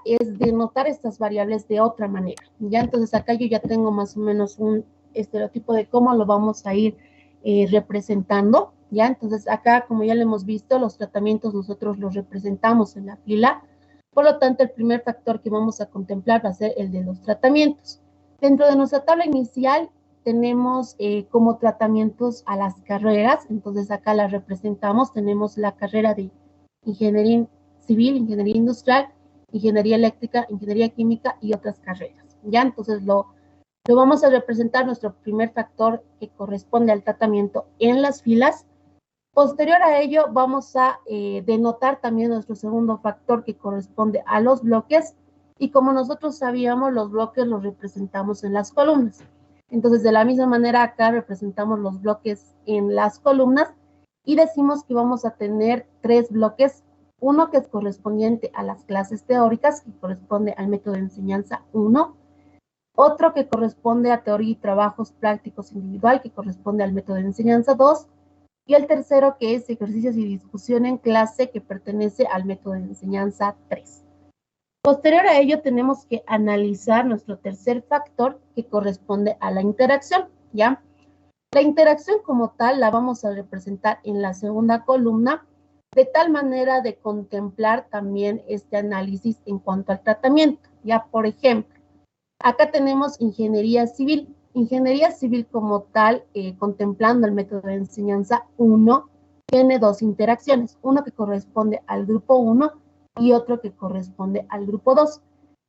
es denotar estas variables de otra manera, ¿ya? Entonces acá yo ya tengo más o menos un estereotipo de cómo lo vamos a ir representando, ¿ya? Entonces acá, como ya lo hemos visto, los tratamientos nosotros los representamos en la fila, por lo tanto el primer factor que vamos a contemplar va a ser el de los tratamientos. Dentro de nuestra tabla inicial tenemos como tratamientos a las carreras, entonces acá las representamos, tenemos la carrera de Ingeniería Civil, Ingeniería Industrial, Ingeniería Eléctrica, Ingeniería Química y otras carreras, ¿ya? Entonces lo vamos a representar nuestro primer factor que corresponde al tratamiento en las filas. Posterior a ello vamos a denotar también nuestro segundo factor que corresponde a los bloques y como nosotros sabíamos los bloques los representamos en las columnas. Entonces de la misma manera acá representamos los bloques en las columnas y decimos que vamos a tener 3 bloques, uno que es correspondiente a las clases teóricas, que corresponde al método de enseñanza 1, otro que corresponde a teoría y trabajos prácticos individual, que corresponde al método de enseñanza 2, y el tercero que es ejercicios y discusión en clase, que pertenece al método de enseñanza 3. Posterior a ello tenemos que analizar nuestro tercer factor que corresponde a la interacción, ¿ya? La interacción como tal la vamos a representar en la segunda columna, de tal manera de contemplar también este análisis en cuanto al tratamiento. Ya, por ejemplo, acá tenemos ingeniería civil. Ingeniería civil como tal, contemplando el método de enseñanza 1, tiene 2 interacciones, uno que corresponde al grupo 1 y otro que corresponde al grupo 2.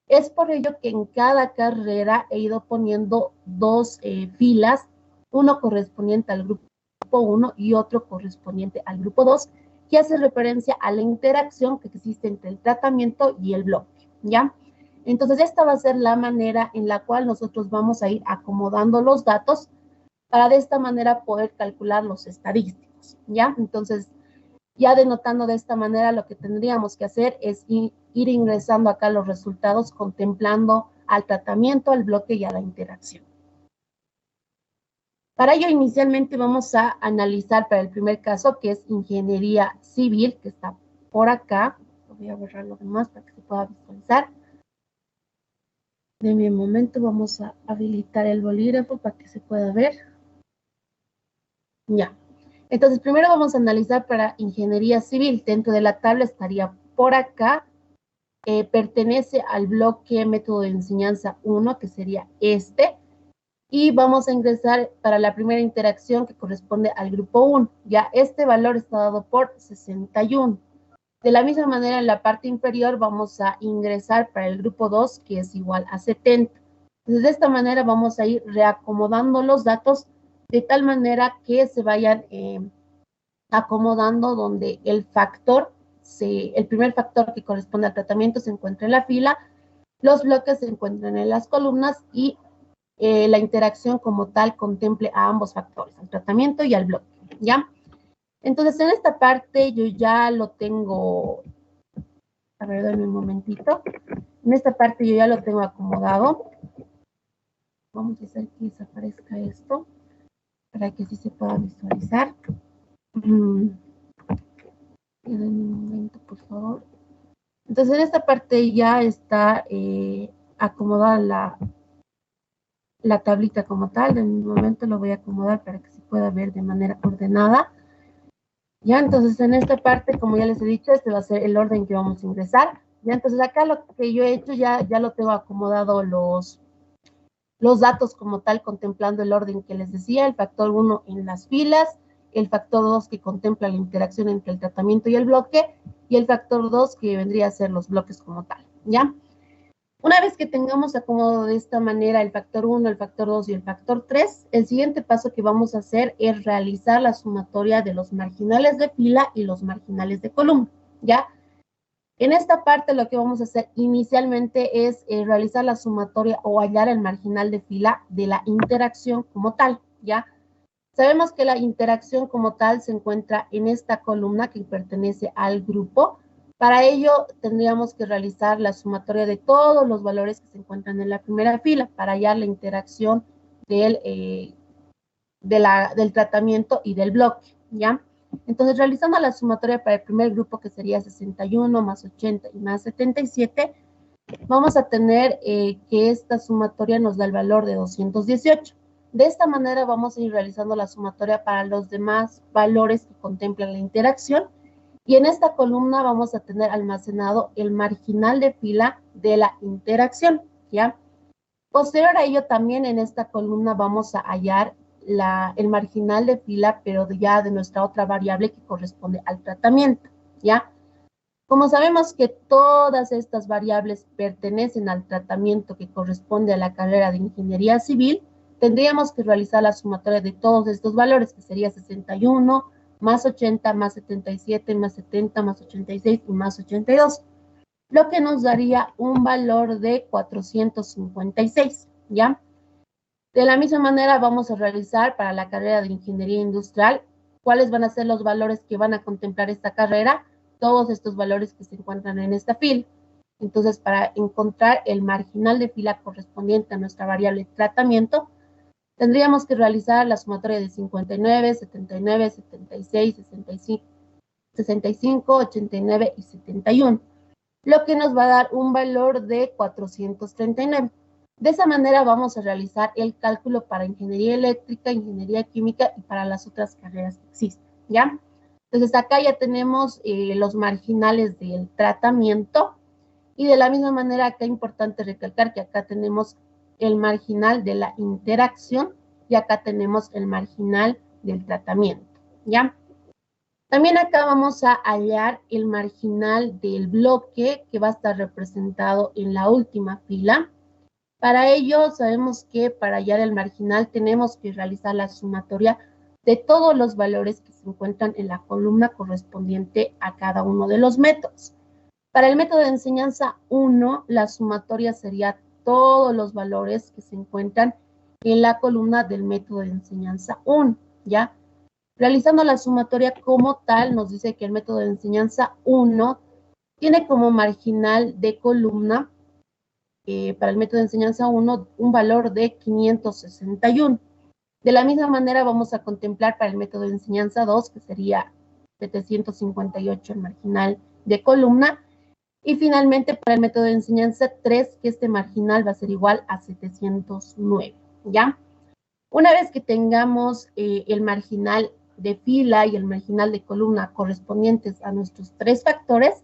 Es por ello que en cada carrera he ido poniendo 2 filas, uno correspondiente al grupo 1 y otro correspondiente al grupo 2, que hace referencia a la interacción que existe entre el tratamiento y el bloque, ¿ya? Entonces, esta va a ser la manera en la cual nosotros vamos a ir acomodando los datos para de esta manera poder calcular los estadísticos, ¿ya? Entonces, ya denotando de esta manera, lo que tendríamos que hacer es ir ingresando acá los resultados contemplando al tratamiento, al bloque y a la interacción. Para ello, inicialmente vamos a analizar para el primer caso, que es ingeniería civil, que está por acá. Voy a borrar lo demás para que se pueda visualizar. Denme un momento, vamos a habilitar el bolígrafo para que se pueda ver. Ya. Entonces, primero vamos a analizar para ingeniería civil. Dentro de la tabla estaría por acá. Pertenece al bloque método de enseñanza 1, que sería este. Y vamos a ingresar para la primera interacción que corresponde al grupo 1. Ya este valor está dado por 61. De la misma manera, en la parte inferior vamos a ingresar para el grupo 2, que es igual a 70. Entonces, de esta manera vamos a ir reacomodando los datos de tal manera que se vayan acomodando donde el primer factor que corresponde al tratamiento se encuentra en la fila, los bloques se encuentran en las columnas y la interacción como tal contemple a ambos factores, al tratamiento y al bloque, ¿ya? Entonces, en esta parte yo ya lo tengo, a ver, dame un momentito. En esta parte yo ya lo tengo acomodado. Vamos a hacer que desaparezca esto para que así se pueda visualizar. Dame un momento, por favor. Entonces, en esta parte ya está acomodada la tablita como tal. En un momento lo voy a acomodar para que se pueda ver de manera ordenada. Ya, entonces en esta parte, como ya les he dicho, este va a ser el orden que vamos a ingresar. Ya, entonces acá lo que yo he hecho ya lo tengo acomodado los datos como tal, contemplando el orden que les decía, el factor 1 en las filas, el factor 2 que contempla la interacción entre el tratamiento y el bloque, y el factor 2 que vendría a ser los bloques como tal, ¿ya? Una vez que tengamos acomodado de esta manera el factor 1, el factor 2 y el factor 3, el siguiente paso que vamos a hacer es realizar la sumatoria de los marginales de fila y los marginales de columna, ¿ya? En esta parte lo que vamos a hacer inicialmente es realizar la sumatoria o hallar el marginal de fila de la interacción como tal, ¿ya? Sabemos que la interacción como tal se encuentra en esta columna que pertenece al grupo. Para ello tendríamos que realizar la sumatoria de todos los valores que se encuentran en la primera fila para hallar la interacción del tratamiento y del bloque, ¿ya? Entonces, realizando la sumatoria para el primer grupo, que sería 61 más 80 y más 77, vamos a tener que esta sumatoria nos da el valor de 218. De esta manera vamos a ir realizando la sumatoria para los demás valores que contemplan la interacción. Y en esta columna vamos a tener almacenado el marginal de fila de la interacción, ¿ya? Posterior a ello, también en esta columna vamos a hallar el marginal de fila, pero ya de nuestra otra variable que corresponde al tratamiento, ¿ya? Como sabemos que todas estas variables pertenecen al tratamiento que corresponde a la carrera de Ingeniería Civil, tendríamos que realizar la sumatoria de todos estos valores, que sería 61, más 80, más 77, más 70, más 86 y más 82, lo que nos daría un valor de 456, ¿ya? De la misma manera vamos a realizar para la carrera de Ingeniería Industrial, ¿cuáles van a ser los valores que van a contemplar esta carrera? Todos estos valores que se encuentran en esta fila. Entonces, para encontrar el marginal de fila correspondiente a nuestra variable tratamiento, tendríamos que realizar la sumatoria de 59, 79, 76, 65, 65, 89 y 71, lo que nos va a dar un valor de 439. De esa manera vamos a realizar el cálculo para ingeniería eléctrica, ingeniería química y para las otras carreras que existen, ¿ya? Entonces acá ya tenemos los marginales del tratamiento y de la misma manera acá es importante recalcar que acá tenemos el marginal de la interacción y acá tenemos el marginal del tratamiento, ¿ya? También acá vamos a hallar el marginal del bloque que va a estar representado en la última fila. Para ello sabemos que para hallar el marginal tenemos que realizar la sumatoria de todos los valores que se encuentran en la columna correspondiente a cada uno de los métodos. Para el método de enseñanza 1, la sumatoria sería todos los valores que se encuentran en la columna del método de enseñanza 1, ¿ya? Realizando la sumatoria como tal, nos dice que el método de enseñanza 1 tiene como marginal de columna para el método de enseñanza 1 un valor de 561. De la misma manera vamos a contemplar para el método de enseñanza 2, que sería 758 el marginal de columna, y finalmente para el método de enseñanza 3, que este marginal va a ser igual a 709, ¿ya? Una vez que tengamos el marginal de fila y el marginal de columna correspondientes a nuestros tres factores,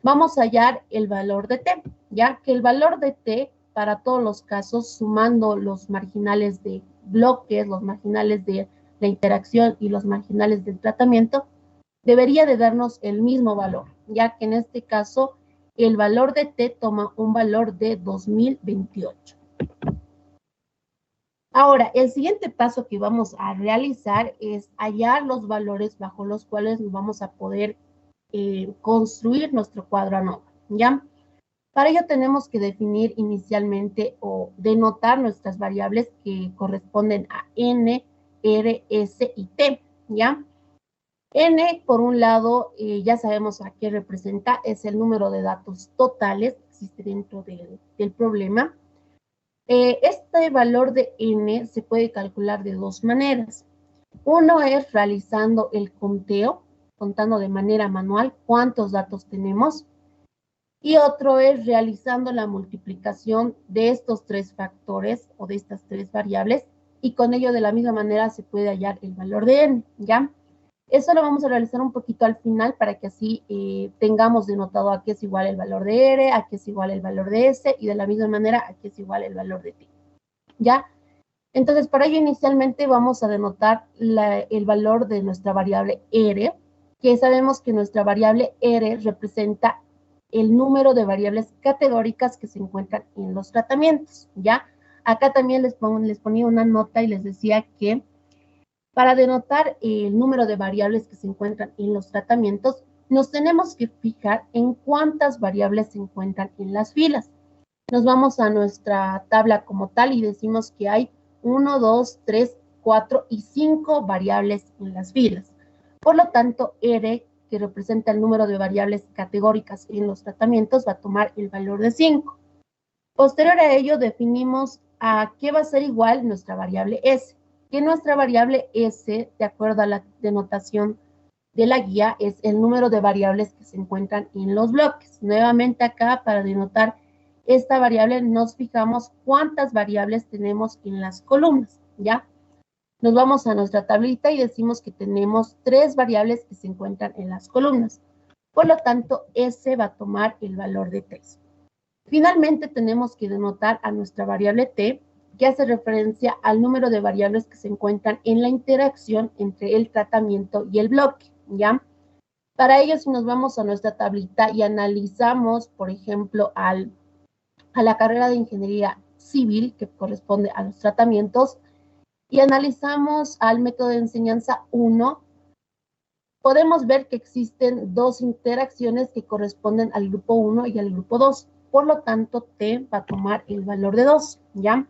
vamos a hallar el valor de t, ya que el valor de t para todos los casos, sumando los marginales de bloques, los marginales de la interacción y los marginales del tratamiento, debería de darnos el mismo valor, ya que en este caso el valor de t toma un valor de 2028. Ahora, el siguiente paso que vamos a realizar es hallar los valores bajo los cuales vamos a poder construir nuestro cuadro ANOVA, ¿ya? Para ello tenemos que definir inicialmente o denotar nuestras variables que corresponden a n, r, s y t, ¿ya? N, por un lado, ya sabemos a qué representa, es el número de datos totales que existe dentro del problema. Este valor de n se puede calcular de dos maneras. Uno es realizando el conteo, contando de manera manual cuántos datos tenemos, y otro es realizando la multiplicación de estos tres factores o de estas tres variables, y con ello de la misma manera se puede hallar el valor de n, ¿ya? Eso lo vamos a realizar un poquito al final para que así tengamos denotado a qué es igual el valor de r, a qué es igual el valor de s, y de la misma manera a qué es igual el valor de t, ¿ya? Entonces, para ello inicialmente vamos a denotar el valor de nuestra variable r, que sabemos que nuestra variable r representa el número de variables categóricas que se encuentran en los tratamientos, ¿ya? Acá también les ponía una nota y les decía que para denotar el número de variables que se encuentran en los tratamientos, nos tenemos que fijar en cuántas variables se encuentran en las filas. Nos vamos a nuestra tabla como tal y decimos que hay 1, 2, 3, 4 y 5 variables en las filas. Por lo tanto, R, que representa el número de variables categóricas en los tratamientos, va a tomar el valor de 5. Posterior a ello, definimos a qué va a ser igual nuestra variable S, que nuestra variable S, de acuerdo a la denotación de la guía, es el número de variables que se encuentran en los bloques. Nuevamente acá, para denotar esta variable nos fijamos cuántas variables tenemos en las columnas, ¿ya? Nos vamos a nuestra tablita y decimos que tenemos 3 variables que se encuentran en las columnas. Por lo tanto, S va a tomar el valor de 3. Finalmente, tenemos que denotar a nuestra variable T, que hace referencia al número de variables que se encuentran en la interacción entre el tratamiento y el bloque, ¿ya? Para ello, si nos vamos a nuestra tablita y analizamos, por ejemplo, a la carrera de Ingeniería Civil, que corresponde a los tratamientos, y analizamos al método de enseñanza 1, podemos ver que existen 2 interacciones que corresponden al grupo 1 y al grupo 2. Por lo tanto, T va a tomar el valor de 2, ¿ya?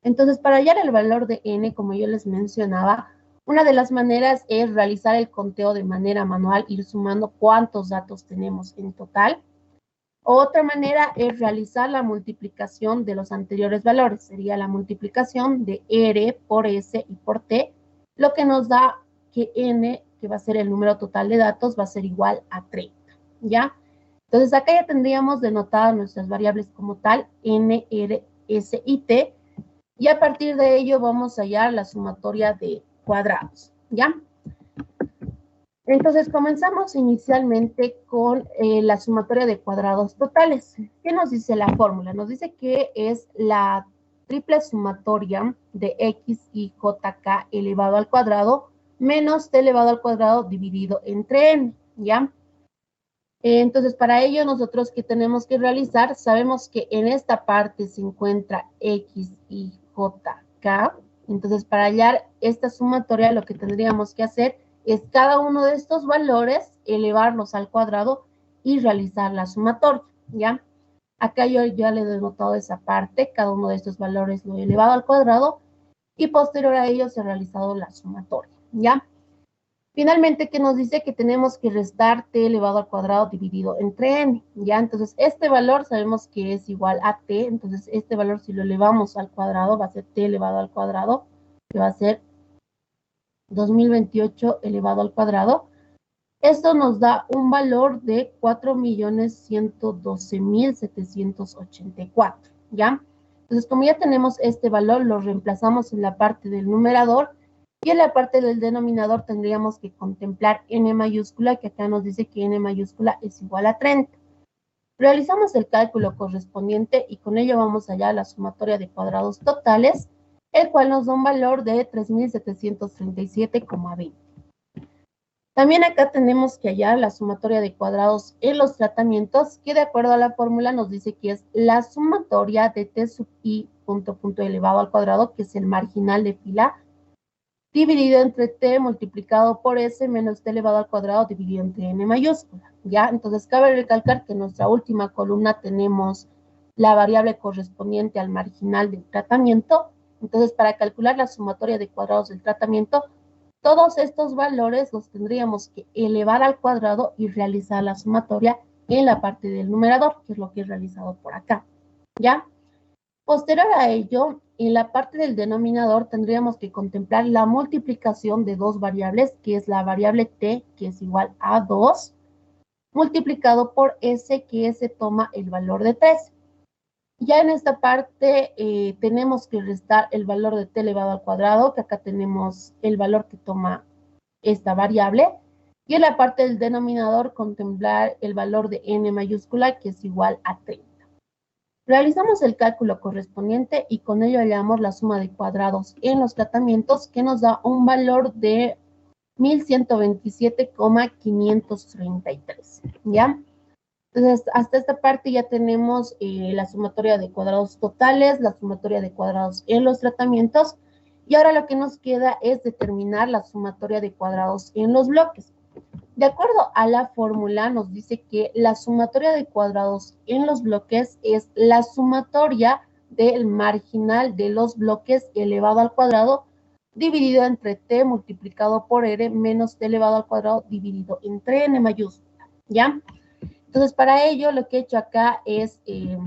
Entonces, para hallar el valor de N, como yo les mencionaba, una de las maneras es realizar el conteo de manera manual, ir sumando cuántos datos tenemos en total. Otra manera es realizar la multiplicación de los anteriores valores. Sería la multiplicación de R por S y por T, lo que nos da que N, que va a ser el número total de datos, va a ser igual a 30, ¿ya? Entonces, acá ya tendríamos denotadas nuestras variables como tal, N, R, S y T, y a partir de ello vamos a hallar la sumatoria de cuadrados, ¿ya? Entonces, comenzamos inicialmente con la sumatoria de cuadrados totales. ¿Qué nos dice la fórmula? Nos dice que es la triple sumatoria de x y jk elevado al cuadrado menos t elevado al cuadrado dividido entre n, ¿ya? Entonces, para ello, nosotros, ¿qué tenemos que realizar? Sabemos que en esta parte se encuentra x y jk. Entonces, para hallar esta sumatoria, lo que tendríamos que hacer es cada uno de estos valores, elevarlos al cuadrado y realizar la sumatoria, ¿ya? Acá yo ya le he denotado esa parte, cada uno de estos valores lo he elevado al cuadrado y posterior a ello se ha realizado la sumatoria, ¿ya? Finalmente, ¿qué nos dice? Que tenemos que restar t elevado al cuadrado dividido entre n, ¿ya? Entonces, este valor sabemos que es igual a t, entonces este valor si lo elevamos al cuadrado va a ser t elevado al cuadrado, que va a ser 2028 elevado al cuadrado. Esto nos da un valor de 4.112.784, ¿ya? Entonces, como ya tenemos este valor, lo reemplazamos en la parte del numerador y en la parte del denominador tendríamos que contemplar n mayúscula, que acá nos dice que n mayúscula es igual a 30. Realizamos el cálculo correspondiente y con ello vamos allá a la sumatoria de cuadrados totales, el cual nos da un valor de 3.737,20. También acá tenemos que hallar la sumatoria de cuadrados en los tratamientos, que de acuerdo a la fórmula nos dice que es la sumatoria de t sub i punto elevado al cuadrado, que es el marginal de fila, dividido entre t multiplicado por s menos t elevado al cuadrado dividido entre n mayúscula, ¿ya? Entonces, cabe recalcar que en nuestra última columna tenemos la variable correspondiente al marginal del tratamiento. Entonces, para calcular la sumatoria de cuadrados del tratamiento, todos estos valores los tendríamos que elevar al cuadrado y realizar la sumatoria en la parte del numerador, que es lo que he realizado por acá, ¿ya? Posterior a ello, en la parte del denominador tendríamos que contemplar la multiplicación de 2 variables, que es la variable t, que es igual a 2, multiplicado por s, que s toma el valor de 3. Ya en esta parte tenemos que restar el valor de t elevado al cuadrado, que acá tenemos el valor que toma esta variable, y en la parte del denominador contemplar el valor de n mayúscula, que es igual a 30. Realizamos el cálculo correspondiente y con ello hallamos la suma de cuadrados en los tratamientos, que nos da un valor de 1.127,533, ¿ya? Entonces, hasta esta parte ya tenemos la sumatoria de cuadrados totales, la sumatoria de cuadrados en los tratamientos, y ahora lo que nos queda es determinar la sumatoria de cuadrados en los bloques. De acuerdo a la fórmula, nos dice que la sumatoria de cuadrados en los bloques es la sumatoria del marginal de los bloques elevado al cuadrado dividido entre t multiplicado por r menos t elevado al cuadrado dividido entre n mayúscula, ¿ya? Entonces, para ello, lo que he hecho acá es, es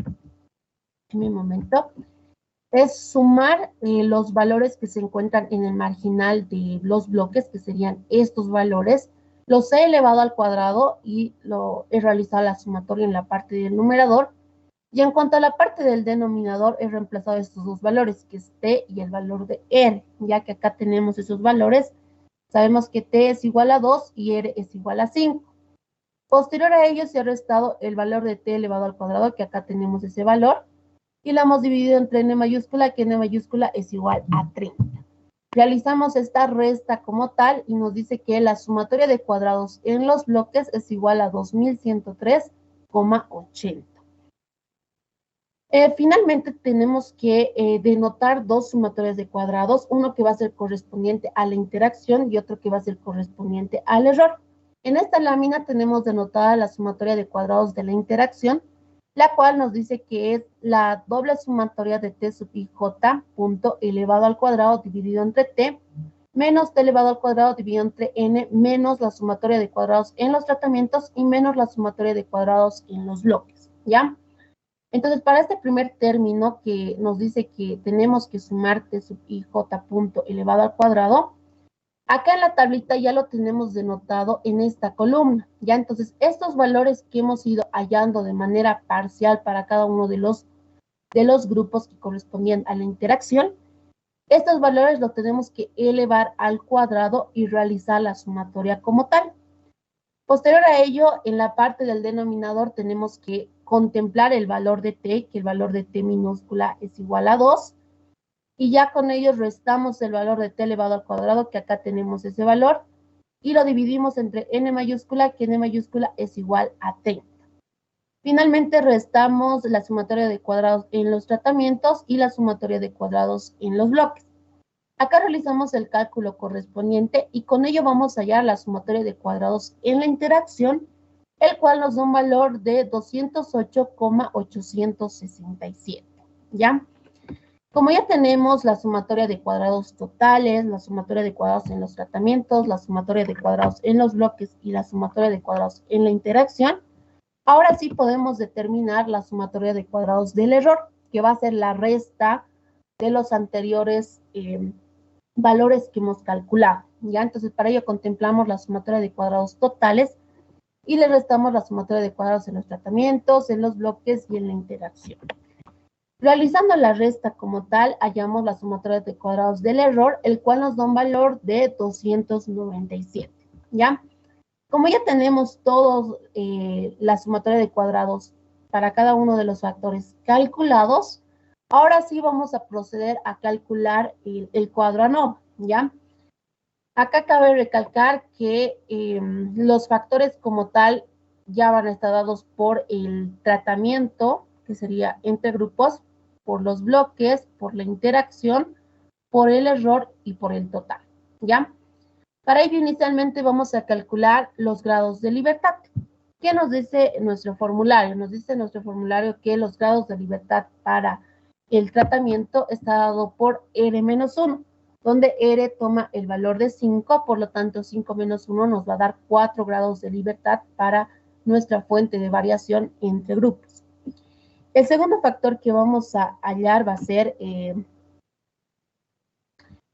sumar los valores que se encuentran en el marginal de los bloques, que serían estos valores, los he elevado al cuadrado y lo he realizado la sumatoria en la parte del numerador, Y en cuanto a la parte del denominador, he reemplazado estos dos valores, que es t y el valor de r, ya que acá tenemos esos valores. Sabemos que t es igual a 2 y r es igual a 5. Posterior a ello se ha restado el valor de t elevado al cuadrado, que acá tenemos ese valor, y lo hemos dividido entre n mayúscula, que n mayúscula es igual a 30. Realizamos esta resta como tal y nos dice que la sumatoria de cuadrados en los bloques es igual a 2103,80. Finalmente tenemos que denotar dos sumatorias de cuadrados, uno que va a ser correspondiente a la interacción y otro que va a ser correspondiente al error. En esta lámina tenemos denotada la sumatoria de cuadrados de la interacción, la cual nos dice que es la doble sumatoria de t sub i j punto elevado al cuadrado dividido entre t, menos t elevado al cuadrado dividido entre n, menos la sumatoria de cuadrados en los tratamientos y menos la sumatoria de cuadrados en los bloques, ¿ya? Entonces, para este primer término que nos dice que tenemos que sumar t sub i j punto elevado al cuadrado, acá en la tablita ya lo tenemos denotado en esta columna, ¿ya? Entonces, estos valores que hemos ido hallando de manera parcial para cada uno de los grupos que correspondían a la interacción, estos valores los tenemos que elevar al cuadrado y realizar la sumatoria como tal. Posterior a ello, en la parte del denominador tenemos que contemplar el valor de t, que el valor de t minúscula es igual a 2, y ya con ello restamos el valor de t elevado al cuadrado, que acá tenemos ese valor, y lo dividimos entre n mayúscula, que n mayúscula es igual a 30. Finalmente restamos la sumatoria de cuadrados en los tratamientos y la sumatoria de cuadrados en los bloques. Acá realizamos el cálculo correspondiente y con ello vamos a hallar la sumatoria de cuadrados en la interacción, el cual nos da un valor de 208,867, ¿ya? Como ya tenemos la sumatoria de cuadrados totales, la sumatoria de cuadrados en los tratamientos, la sumatoria de cuadrados en los bloques y la sumatoria de cuadrados en la interacción, ahora sí podemos determinar la sumatoria de cuadrados del error, que va a ser la resta de los anteriores valores que hemos calculado, ¿ya? Entonces, para ello contemplamos la sumatoria de cuadrados totales y le restamos la sumatoria de cuadrados en los tratamientos, en los bloques y en la interacción. Realizando la resta como tal, hallamos la sumatoria de cuadrados del error, el cual nos da un valor de 297, ¿ya? Como ya tenemos todos la sumatoria de cuadrados para cada uno de los factores calculados, ahora sí vamos a proceder a calcular el cuadro ANOVA, ¿ya? Acá cabe recalcar que los factores como tal ya van a estar dados por el tratamiento, que sería entre grupos, por los bloques, por la interacción, por el error y por el total, ¿ya? Para ello, inicialmente vamos a calcular los grados de libertad. ¿Qué nos dice nuestro formulario? Nos dice nuestro formulario que los grados de libertad para el tratamiento está dado por R-1, donde R toma el valor de 5, por lo tanto 5 menos 1 nos va a dar 4 grados de libertad para nuestra fuente de variación entre grupos. El segundo factor que vamos a hallar va a ser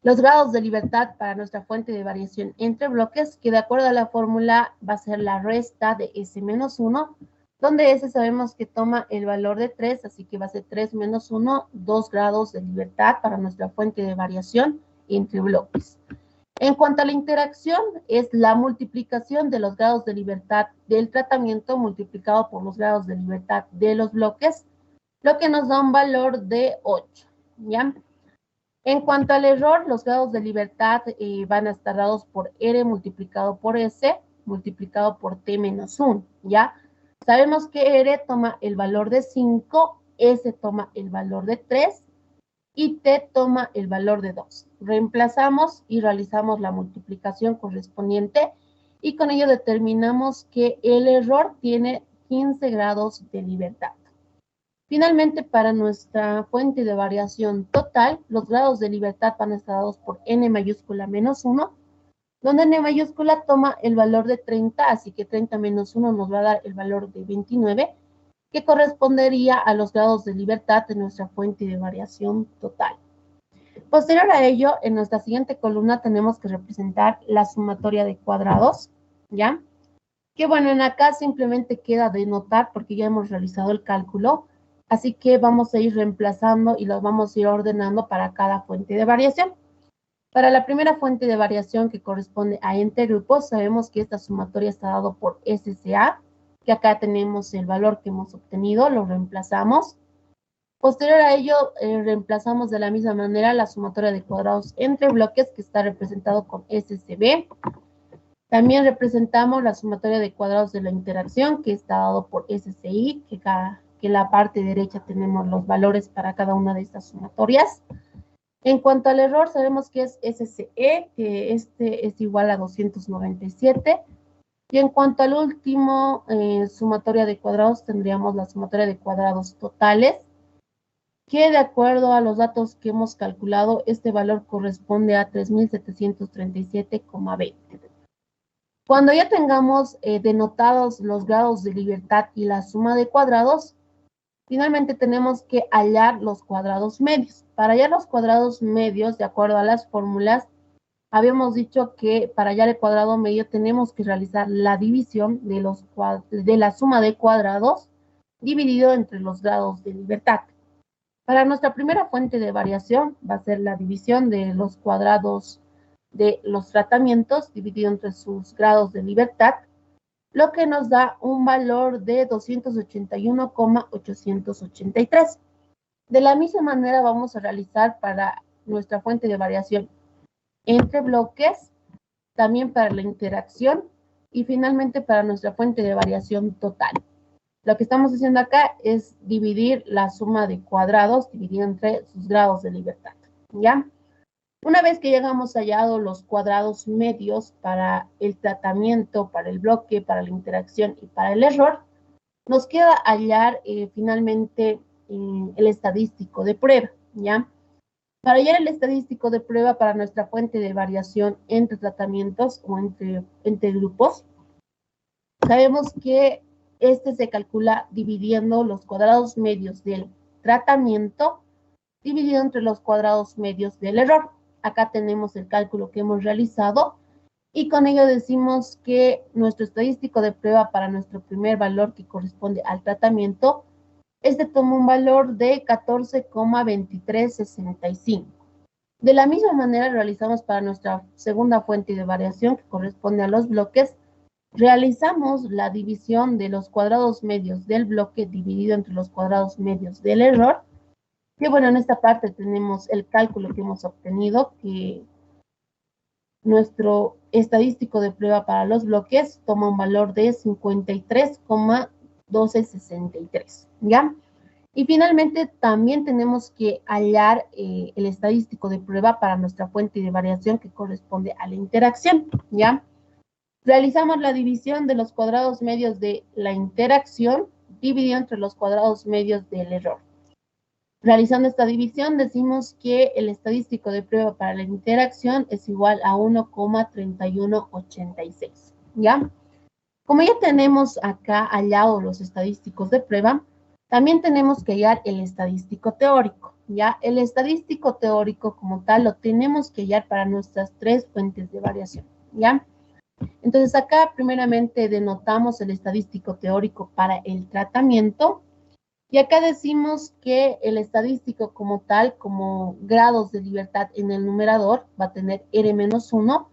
los grados de libertad para nuestra fuente de variación entre bloques, que de acuerdo a la fórmula va a ser la resta de S menos 1, donde S sabemos que toma el valor de 3, así que va a ser 3 menos 1, 2 grados de libertad para nuestra fuente de variación entre bloques. En cuanto a la interacción, es la multiplicación de los grados de libertad del tratamiento multiplicado por los grados de libertad de los bloques, lo que nos da un valor de 8, ¿ya? En cuanto al error, los grados de libertad van a estar dados por R multiplicado por S multiplicado por T menos 1, ¿ya? Sabemos que R toma el valor de 5, S toma el valor de 3 y T toma el valor de 2. Reemplazamos y realizamos la multiplicación correspondiente y con ello determinamos que el error tiene 15 grados de libertad. Finalmente, para nuestra fuente de variación total, los grados de libertad van a estar dados por n mayúscula menos 1, donde n mayúscula toma el valor de 30, así que 30 menos 1 nos va a dar el valor de 29, que correspondería a los grados de libertad de nuestra fuente de variación total. Posterior a ello, en nuestra siguiente columna tenemos que representar la sumatoria de cuadrados, ¿ya? Que bueno, en acá simplemente queda denotar, porque ya hemos realizado el cálculo, Así que vamos a ir reemplazando y los vamos a ir ordenando para cada fuente de variación. Para la primera fuente de variación que corresponde a entre grupos, sabemos que esta sumatoria está dado por SCA, que acá tenemos el valor que hemos obtenido, lo reemplazamos. Posterior a ello, reemplazamos de la misma manera la sumatoria de cuadrados entre bloques, que está representado con SCB. También representamos la sumatoria de cuadrados de la interacción, que está dado por SCI, que en la parte derecha tenemos los valores para cada una de estas sumatorias. En cuanto al error, sabemos que es SCE, que este es igual a 297. Y en cuanto al último sumatoria de cuadrados, tendríamos la sumatoria de cuadrados totales, que de acuerdo a los datos que hemos calculado, este valor corresponde a 3.737,20. Cuando ya tengamos denotados los grados de libertad y la suma de cuadrados, finalmente tenemos que hallar los cuadrados medios. Para hallar los cuadrados medios, de acuerdo a las fórmulas, habíamos dicho que para hallar el cuadrado medio tenemos que realizar la división de la suma de cuadrados dividido entre los grados de libertad. Para nuestra primera fuente de variación va a ser la división de los cuadrados de los tratamientos dividido entre sus grados de libertad, lo que nos da un valor de 281,883. De la misma manera vamos a realizar para nuestra fuente de variación entre bloques, también para la interacción y finalmente para nuestra fuente de variación total. Lo que estamos haciendo acá es dividir la suma de cuadrados dividida entre sus grados de libertad, ¿ya? Una vez que hayamos hallado los cuadrados medios para el tratamiento, para el bloque, para la interacción y para el error, nos queda hallar finalmente el estadístico de prueba, ¿ya? Para hallar el estadístico de prueba para nuestra fuente de variación entre tratamientos o entre grupos, sabemos que este se calcula dividiendo los cuadrados medios del tratamiento dividido entre los cuadrados medios del error. Acá tenemos el cálculo que hemos realizado y con ello decimos que nuestro estadístico de prueba para nuestro primer valor que corresponde al tratamiento, este toma un valor de 14,2365. De la misma manera realizamos para nuestra segunda fuente de variación que corresponde a los bloques, realizamos la división de los cuadrados medios del bloque dividido entre los cuadrados medios del error, que bueno, en esta parte tenemos el cálculo que hemos obtenido, que nuestro estadístico de prueba para los bloques toma un valor de 53,1263, ¿ya? Y finalmente también tenemos que hallar el estadístico de prueba para nuestra fuente de variación que corresponde a la interacción, ¿ya? Realizamos la división de los cuadrados medios de la interacción dividido entre los cuadrados medios del error. Realizando esta división, decimos que el estadístico de prueba para la interacción es igual a 1,3186, ¿ya? Como ya tenemos acá hallado los estadísticos de prueba, también tenemos que hallar el estadístico teórico, ¿ya? El estadístico teórico como tal lo tenemos que hallar para nuestras tres fuentes de variación, ¿ya? Entonces acá primeramente denotamos el estadístico teórico para el tratamiento y acá decimos que el estadístico como tal, como grados de libertad en el numerador, va a tener R-1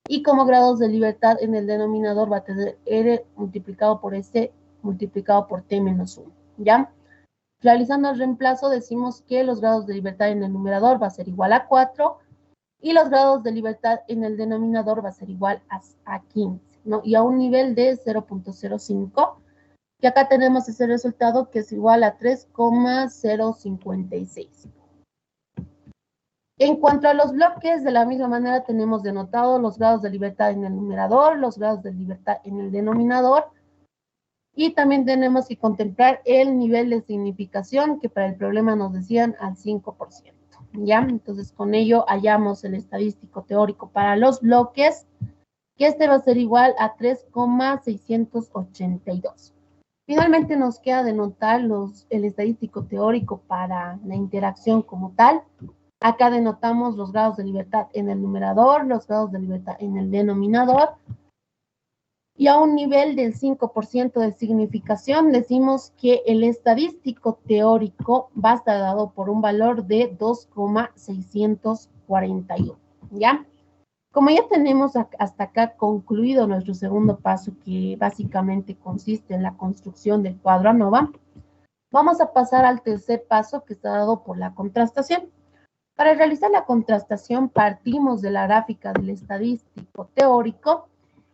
y como grados de libertad en el denominador va a tener R multiplicado por S multiplicado por T-1, ¿ya? Realizando el reemplazo decimos que los grados de libertad en el numerador va a ser igual a 4 y los grados de libertad en el denominador va a ser igual a 15, ¿no? Y a un nivel de 0,05, y acá tenemos ese resultado que es igual a 3,056. En cuanto a los bloques, de la misma manera tenemos denotado los grados de libertad en el numerador, los grados de libertad en el denominador, y también tenemos que contemplar el nivel de significación que para el problema nos decían al 5%. ¿Ya? Entonces, con ello hallamos el estadístico teórico para los bloques, que este va a ser igual a 3,682. Finalmente nos queda denotar el estadístico teórico para la interacción como tal. Acá denotamos los grados de libertad en el numerador, los grados de libertad en el denominador. Y a un nivel del 5% de significación, decimos que el estadístico teórico va a estar dado por un valor de 2,641, ¿ya? Como ya tenemos hasta acá concluido nuestro segundo paso, que básicamente consiste en la construcción del cuadro ANOVA, vamos a pasar al tercer paso, que está dado por la contrastación. Para realizar la contrastación partimos de la gráfica del estadístico teórico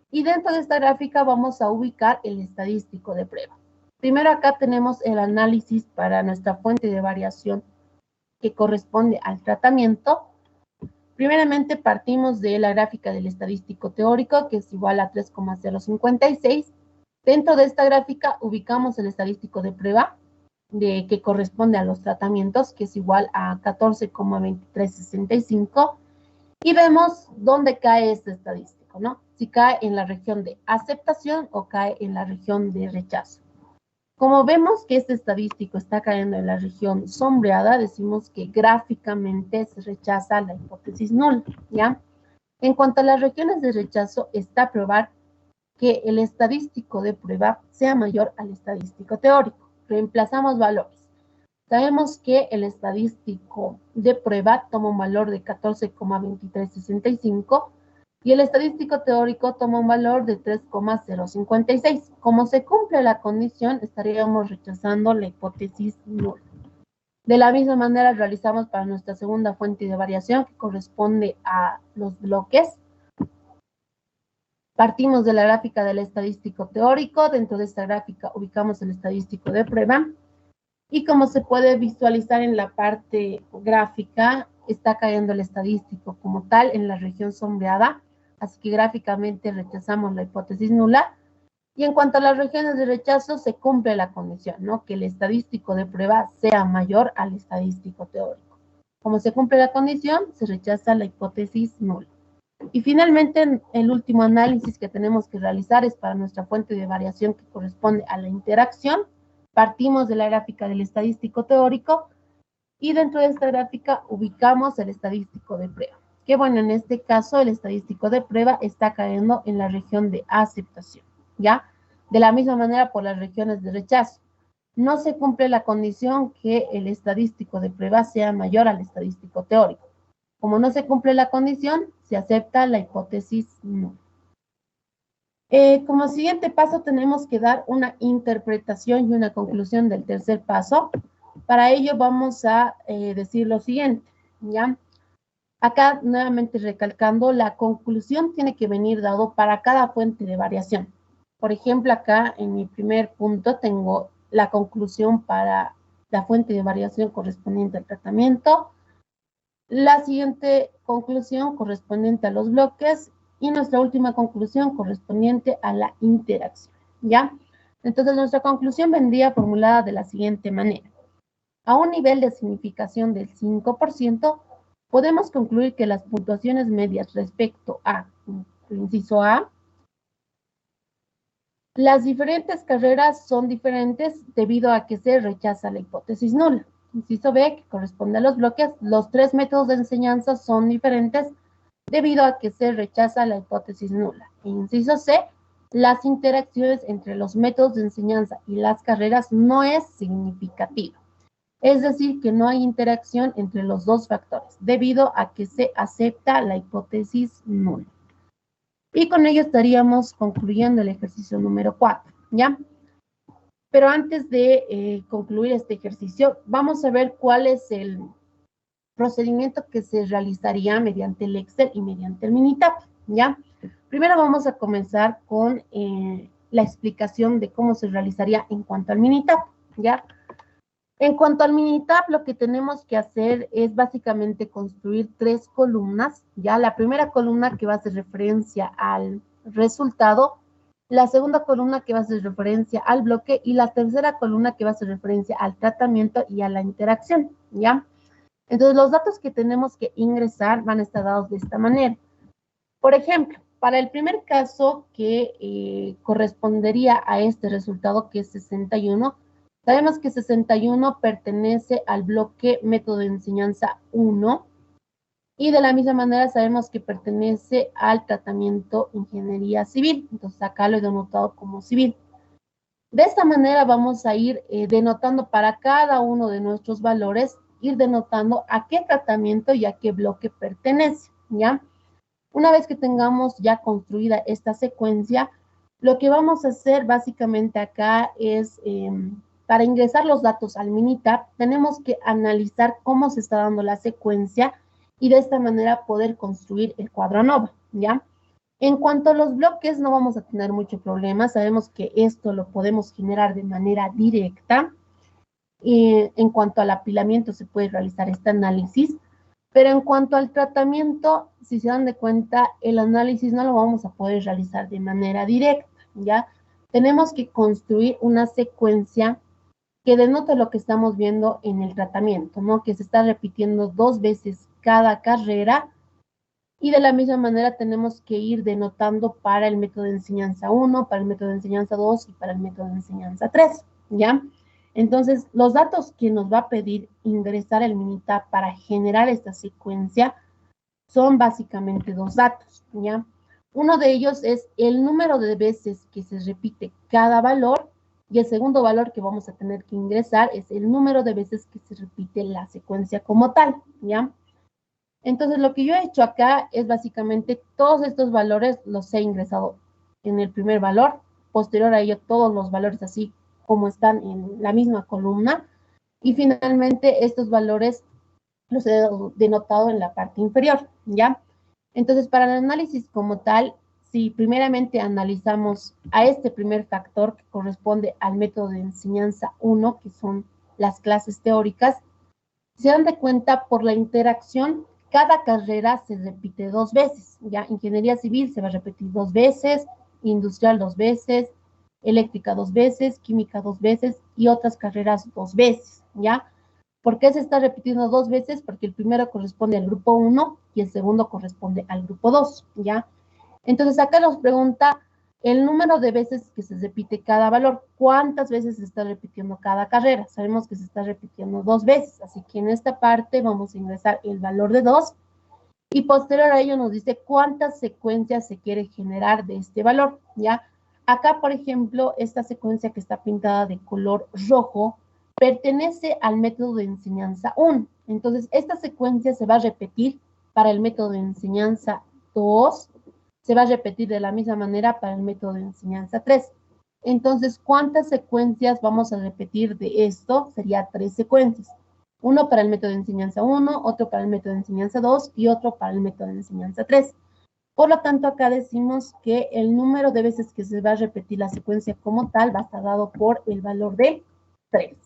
y dentro de esta gráfica vamos a ubicar el estadístico de prueba. Primero acá tenemos el análisis para nuestra fuente de variación que corresponde al tratamiento. Primeramente partimos de la gráfica del estadístico teórico, que es igual a 3,056. Dentro de esta gráfica ubicamos el estadístico de prueba, que corresponde a los tratamientos, que es igual a 14,2365. Y vemos dónde cae este estadístico, ¿no? Si cae en la región de aceptación o cae en la región de rechazo. Como vemos que este estadístico está cayendo en la región sombreada, decimos que gráficamente se rechaza la hipótesis nula, ¿ya? En cuanto a las regiones de rechazo, está a probar que el estadístico de prueba sea mayor al estadístico teórico. Reemplazamos valores. Sabemos que el estadístico de prueba toma un valor de 14,2365 y el estadístico teórico toma un valor de 3,056. Como se cumple la condición, estaríamos rechazando la hipótesis nula. De la misma manera realizamos para nuestra segunda fuente de variación, que corresponde a los bloques. Partimos de la gráfica del estadístico teórico. Dentro de esta gráfica ubicamos el estadístico de prueba. Y como se puede visualizar en la parte gráfica, está cayendo el estadístico como tal en la región sombreada, así que gráficamente rechazamos la hipótesis nula. Y en cuanto a las regiones de rechazo, se cumple la condición, ¿no? Que el estadístico de prueba sea mayor al estadístico teórico. Como se cumple la condición, se rechaza la hipótesis nula. Y finalmente, el último análisis que tenemos que realizar es para nuestra fuente de variación que corresponde a la interacción. Partimos de la gráfica del estadístico teórico y dentro de esta gráfica ubicamos el estadístico de prueba. Que bueno, en este caso el estadístico de prueba está cayendo en la región de aceptación, ¿ya? De la misma manera por las regiones de rechazo. No se cumple la condición que el estadístico de prueba sea mayor al estadístico teórico. Como no se cumple la condición, se acepta la hipótesis nula. Como siguiente paso tenemos que dar una interpretación y una conclusión del tercer paso. Para ello vamos a decir lo siguiente, ¿ya? Acá nuevamente recalcando, la conclusión tiene que venir dado para cada fuente de variación. Por ejemplo, acá en mi primer punto tengo la conclusión para la fuente de variación correspondiente al tratamiento, la siguiente conclusión correspondiente a los bloques y nuestra última conclusión correspondiente a la interacción, ¿ya? Entonces, nuestra conclusión vendría formulada de la siguiente manera. A un nivel de significación del 5%, podemos concluir que las puntuaciones medias respecto a, inciso A, las diferentes carreras son diferentes debido a que se rechaza la hipótesis nula. Inciso B, que corresponde a los bloques, los tres métodos de enseñanza son diferentes debido a que se rechaza la hipótesis nula. Inciso C, las interacciones entre los métodos de enseñanza y las carreras no es significativa. Es decir, que no hay interacción entre los dos factores, debido a que se acepta la hipótesis nula. Y con ello estaríamos concluyendo el ejercicio número 4, ¿ya? Pero antes de concluir este ejercicio, vamos a ver cuál es el procedimiento que se realizaría mediante el Excel y mediante el Minitab, ¿ya? Primero vamos a comenzar con la explicación de cómo se realizaría en cuanto al Minitab, ¿ya? En cuanto al Minitab, lo que tenemos que hacer es básicamente construir tres columnas, ¿ya? La primera columna que va a hacer referencia al resultado, la segunda columna que va a hacer referencia al bloque y la tercera columna que va a hacer referencia al tratamiento y a la interacción, ¿ya? Entonces, los datos que tenemos que ingresar van a estar dados de esta manera. Por ejemplo, para el primer caso que correspondería a este resultado, que es 61, sabemos que 61 pertenece al bloque método de enseñanza 1 Y de la misma manera sabemos que pertenece al tratamiento ingeniería civil. Entonces acá lo he denotado como civil. De esta manera vamos a ir denotando para cada uno de nuestros valores, ir denotando a qué tratamiento y a qué bloque pertenece, ¿ya? Una vez que tengamos ya construida esta secuencia, lo que vamos a hacer básicamente acá es, para ingresar los datos al Minitab, tenemos que analizar cómo se está dando la secuencia y de esta manera poder construir el cuadro ANOVA, ¿ya? En cuanto a los bloques, no vamos a tener mucho problema. Sabemos que esto lo podemos generar de manera directa. En cuanto al apilamiento, se puede realizar este análisis. Pero en cuanto al tratamiento, si se dan de cuenta, el análisis no lo vamos a poder realizar de manera directa, ¿ya? Tenemos que construir una secuencia que denote lo que estamos viendo en el tratamiento, ¿no? Que se está repitiendo 2 veces cada carrera y de la misma manera tenemos que ir denotando para el método de enseñanza 1, para el método de enseñanza 2 y para el método de enseñanza 3, ¿ya? Entonces, los datos que nos va a pedir ingresar el Minitab para generar esta secuencia son básicamente 2 datos, ¿ya? Uno de ellos es el número de veces que se repite cada valor y el segundo valor que vamos a tener que ingresar es el número de veces que se repite la secuencia como tal, ¿ya? Entonces, lo que yo he hecho acá es básicamente todos estos valores los he ingresado en el primer valor, posterior a ello todos los valores así como están en la misma columna, y finalmente estos valores los he denotado en la parte inferior, ¿ya? Entonces, para el análisis como tal, si primeramente analizamos a este primer factor que corresponde al método de enseñanza 1, que son las clases teóricas, se dan de cuenta por la interacción, cada carrera se repite 2 veces, ¿ya? Ingeniería civil se va a repetir 2 veces, industrial 2 veces, eléctrica 2 veces, química 2 veces y otras carreras 2 veces, ¿ya? ¿Por qué se está repitiendo 2 veces? Porque el primero corresponde al grupo 1 y el segundo corresponde al grupo 2, ¿ya? Entonces acá nos pregunta el número de veces que se repite cada valor. ¿Cuántas veces se está repitiendo cada carrera? Sabemos que se está repitiendo 2 veces, así que en esta parte vamos a ingresar el valor de 2 y posterior a ello nos dice cuántas secuencias se quiere generar de este valor, ¿ya? Acá, por ejemplo, esta secuencia que está pintada de color rojo pertenece al método de enseñanza 1. Entonces, esta secuencia se va a repetir para el método de enseñanza 2, se va a repetir de la misma manera para el método de enseñanza 3. Entonces, ¿cuántas secuencias vamos a repetir de esto? Sería 3 secuencias. Uno para el método de enseñanza 1, otro para el método de enseñanza 2 y otro para el método de enseñanza 3. Por lo tanto, acá decimos que el número de veces que se va a repetir la secuencia como tal va a estar dado por el valor de 3,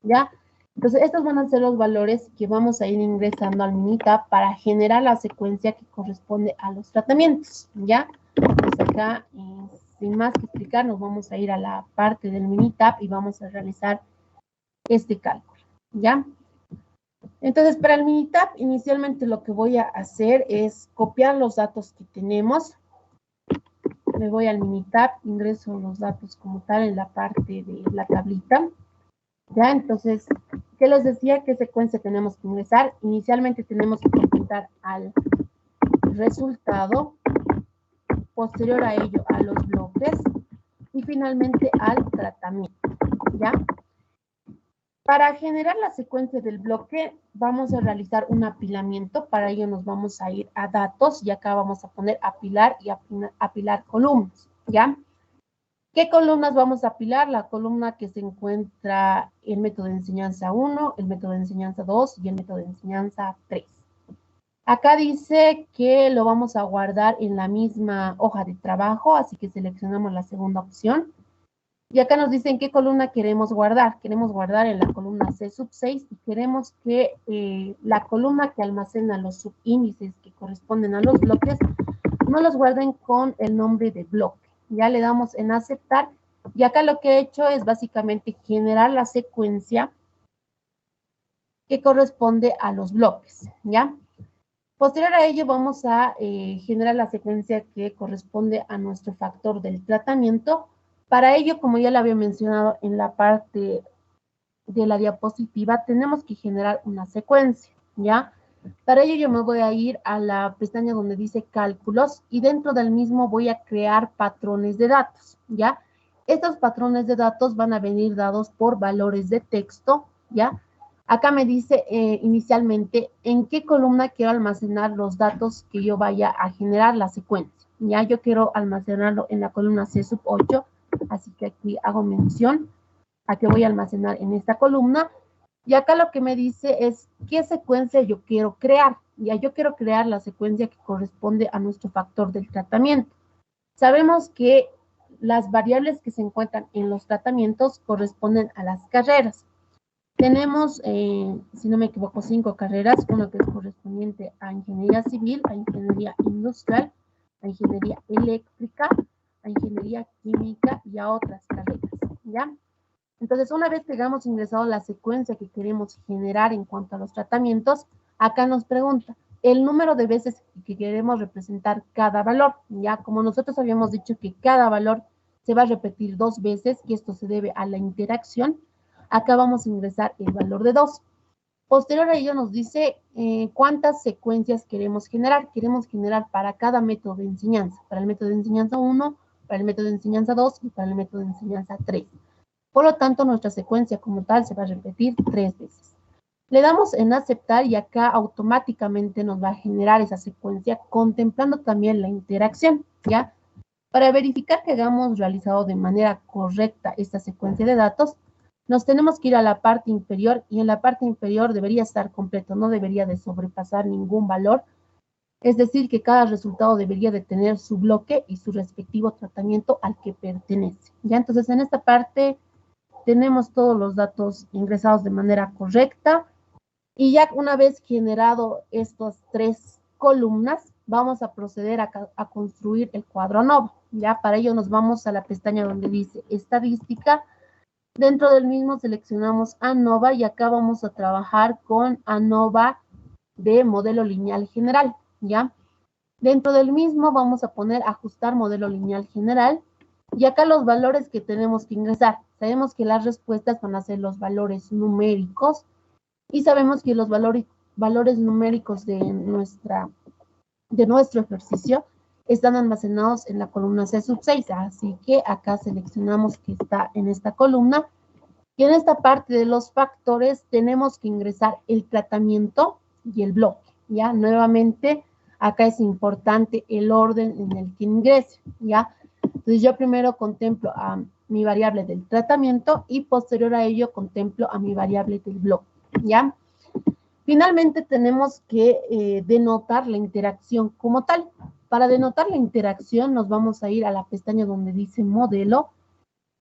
¿ya? Entonces, estos van a ser los valores que vamos a ir ingresando al Minitab para generar la secuencia que corresponde a los tratamientos, ¿ya? Entonces, acá, sin más que explicar, nos vamos a ir a la parte del Minitab y vamos a realizar este cálculo, ¿ya? Entonces, para el Minitab, inicialmente lo que voy a hacer es copiar los datos que tenemos. Me voy al Minitab, ingreso los datos como tal en la parte de la tablita. Ya, entonces, ¿qué les decía? ¿Qué secuencia tenemos que ingresar? Inicialmente tenemos que computar al resultado, posterior a ello a los bloques y finalmente al tratamiento, ¿ya? Para generar la secuencia del bloque, vamos a realizar un apilamiento. Para ello nos vamos a ir a datos y acá vamos a poner apilar y apilar columnas, ¿ya? ¿Qué columnas vamos a apilar? La columna que se encuentra el método de enseñanza 1, el método de enseñanza 2 y el método de enseñanza 3. Acá dice que lo vamos a guardar en la misma hoja de trabajo, así que seleccionamos la segunda opción. Y acá nos dicen qué columna queremos guardar. Queremos guardar en la columna C6 y queremos que la columna que almacena los subíndices que corresponden a los bloques no los guarden con el nombre de bloque. Ya le damos en aceptar y acá lo que he hecho es básicamente generar la secuencia que corresponde a los bloques, ¿ya? Posterior a ello vamos a generar la secuencia que corresponde a nuestro factor del tratamiento. Para ello, como ya lo había mencionado en la parte de la diapositiva, tenemos que generar una secuencia, ¿ya? Para ello yo me voy a ir a la pestaña donde dice cálculos y dentro del mismo voy a crear patrones de datos, ¿ya? Estos patrones de datos van a venir dados por valores de texto, ¿ya? Acá me dice inicialmente en qué columna quiero almacenar los datos que yo vaya a generar la secuencia. Ya yo quiero almacenarlo en la columna C sub 8, así que aquí hago mención a que voy a almacenar en esta columna. Y acá lo que me dice es qué secuencia yo quiero crear. Ya yo quiero crear la secuencia que corresponde a nuestro factor del tratamiento. Sabemos que las variables que se encuentran en los tratamientos corresponden a las carreras. Tenemos, si no me equivoco, 5 carreras, una que es correspondiente a ingeniería civil, a ingeniería industrial, a ingeniería eléctrica, a ingeniería química y a otras carreras, ¿ya? Entonces, una vez que hayamos ingresado la secuencia que queremos generar en cuanto a los tratamientos, acá nos pregunta el número de veces que queremos representar cada valor, ¿ya? Como nosotros habíamos dicho que cada valor se va a repetir 2 veces y esto se debe a la interacción, acá vamos a ingresar el valor de 2. Posterior a ello nos dice cuántas secuencias queremos generar. Queremos generar para cada método de enseñanza. Para el método de enseñanza 1, para el método de enseñanza 2 y para el método de enseñanza 3. Por lo tanto, nuestra secuencia como tal se va a repetir 3 veces. Le damos en aceptar y acá automáticamente nos va a generar esa secuencia contemplando también la interacción, ¿ya? Para verificar que hayamos realizado de manera correcta esta secuencia de datos, nos tenemos que ir a la parte inferior y en la parte inferior debería estar completo, no debería de sobrepasar ningún valor. Es decir, que cada resultado debería de tener su bloque y su respectivo tratamiento al que pertenece. ¿Ya? Entonces, en esta parte tenemos todos los datos ingresados de manera correcta y ya una vez generado estas 3 columnas, vamos a proceder a construir el cuadro ANOVA. Ya para ello nos vamos a la pestaña donde dice estadística. Dentro del mismo seleccionamos ANOVA y acá vamos a trabajar con ANOVA de modelo lineal general, ¿ya? Dentro del mismo vamos a poner ajustar modelo lineal general y acá los valores que tenemos que ingresar. Sabemos que las respuestas van a ser los valores numéricos y sabemos que los valores numéricos de nuestro ejercicio están almacenados en la columna C sub 6, así que acá seleccionamos que está en esta columna y en esta parte de los factores tenemos que ingresar el tratamiento y el bloque, ¿ya? Nuevamente, acá es importante el orden en el que ingrese, ¿ya? Entonces yo primero contemplo a mi variable del tratamiento y posterior a ello contemplo a mi variable del bloque, ¿ya? Finalmente tenemos que denotar la interacción como tal. Para denotar la interacción nos vamos a ir a la pestaña donde dice modelo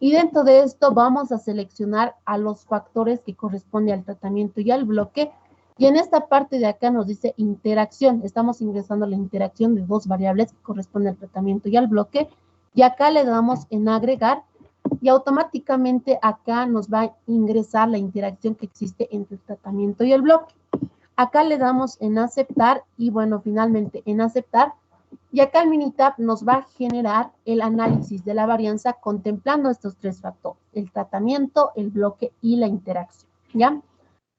y dentro de esto vamos a seleccionar a los factores que corresponden al tratamiento y al bloque. Y en esta parte de acá nos dice interacción. Estamos ingresando la interacción de 2 variables que corresponden al tratamiento y al bloque. Y acá le damos en agregar y automáticamente acá nos va a ingresar la interacción que existe entre el tratamiento y el bloque. Acá le damos en aceptar y bueno, finalmente en aceptar. Y acá el Minitab nos va a generar el análisis de la varianza contemplando estos 3 factores, el tratamiento, el bloque y la interacción, ¿ya?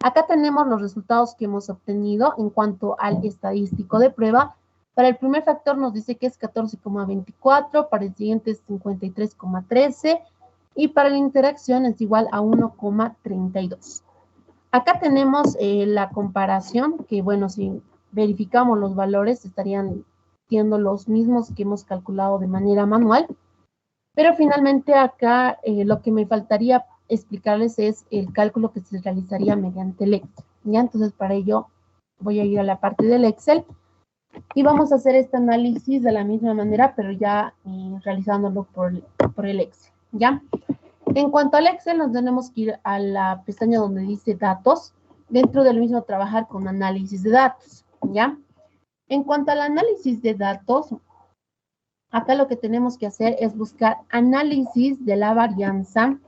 Acá tenemos los resultados que hemos obtenido en cuanto al estadístico de prueba. Para el primer factor nos dice que es 14,24, para el siguiente es 53,13 y para la interacción es igual a 1,32. Acá tenemos la comparación, que bueno, si verificamos los valores estarían siendo los mismos que hemos calculado de manera manual, pero finalmente acá lo que me faltaría explicarles es el cálculo que se realizaría mediante el Excel, ¿ya? Entonces para ello voy a ir a la parte del Excel y vamos a hacer este análisis de la misma manera, pero ya realizándolo por el Excel, ¿ya? En cuanto al Excel, nos tenemos que ir a la pestaña donde dice datos, dentro del mismo trabajar con análisis de datos, ¿ya? En cuanto al análisis de datos, acá lo que tenemos que hacer es buscar análisis de la varianza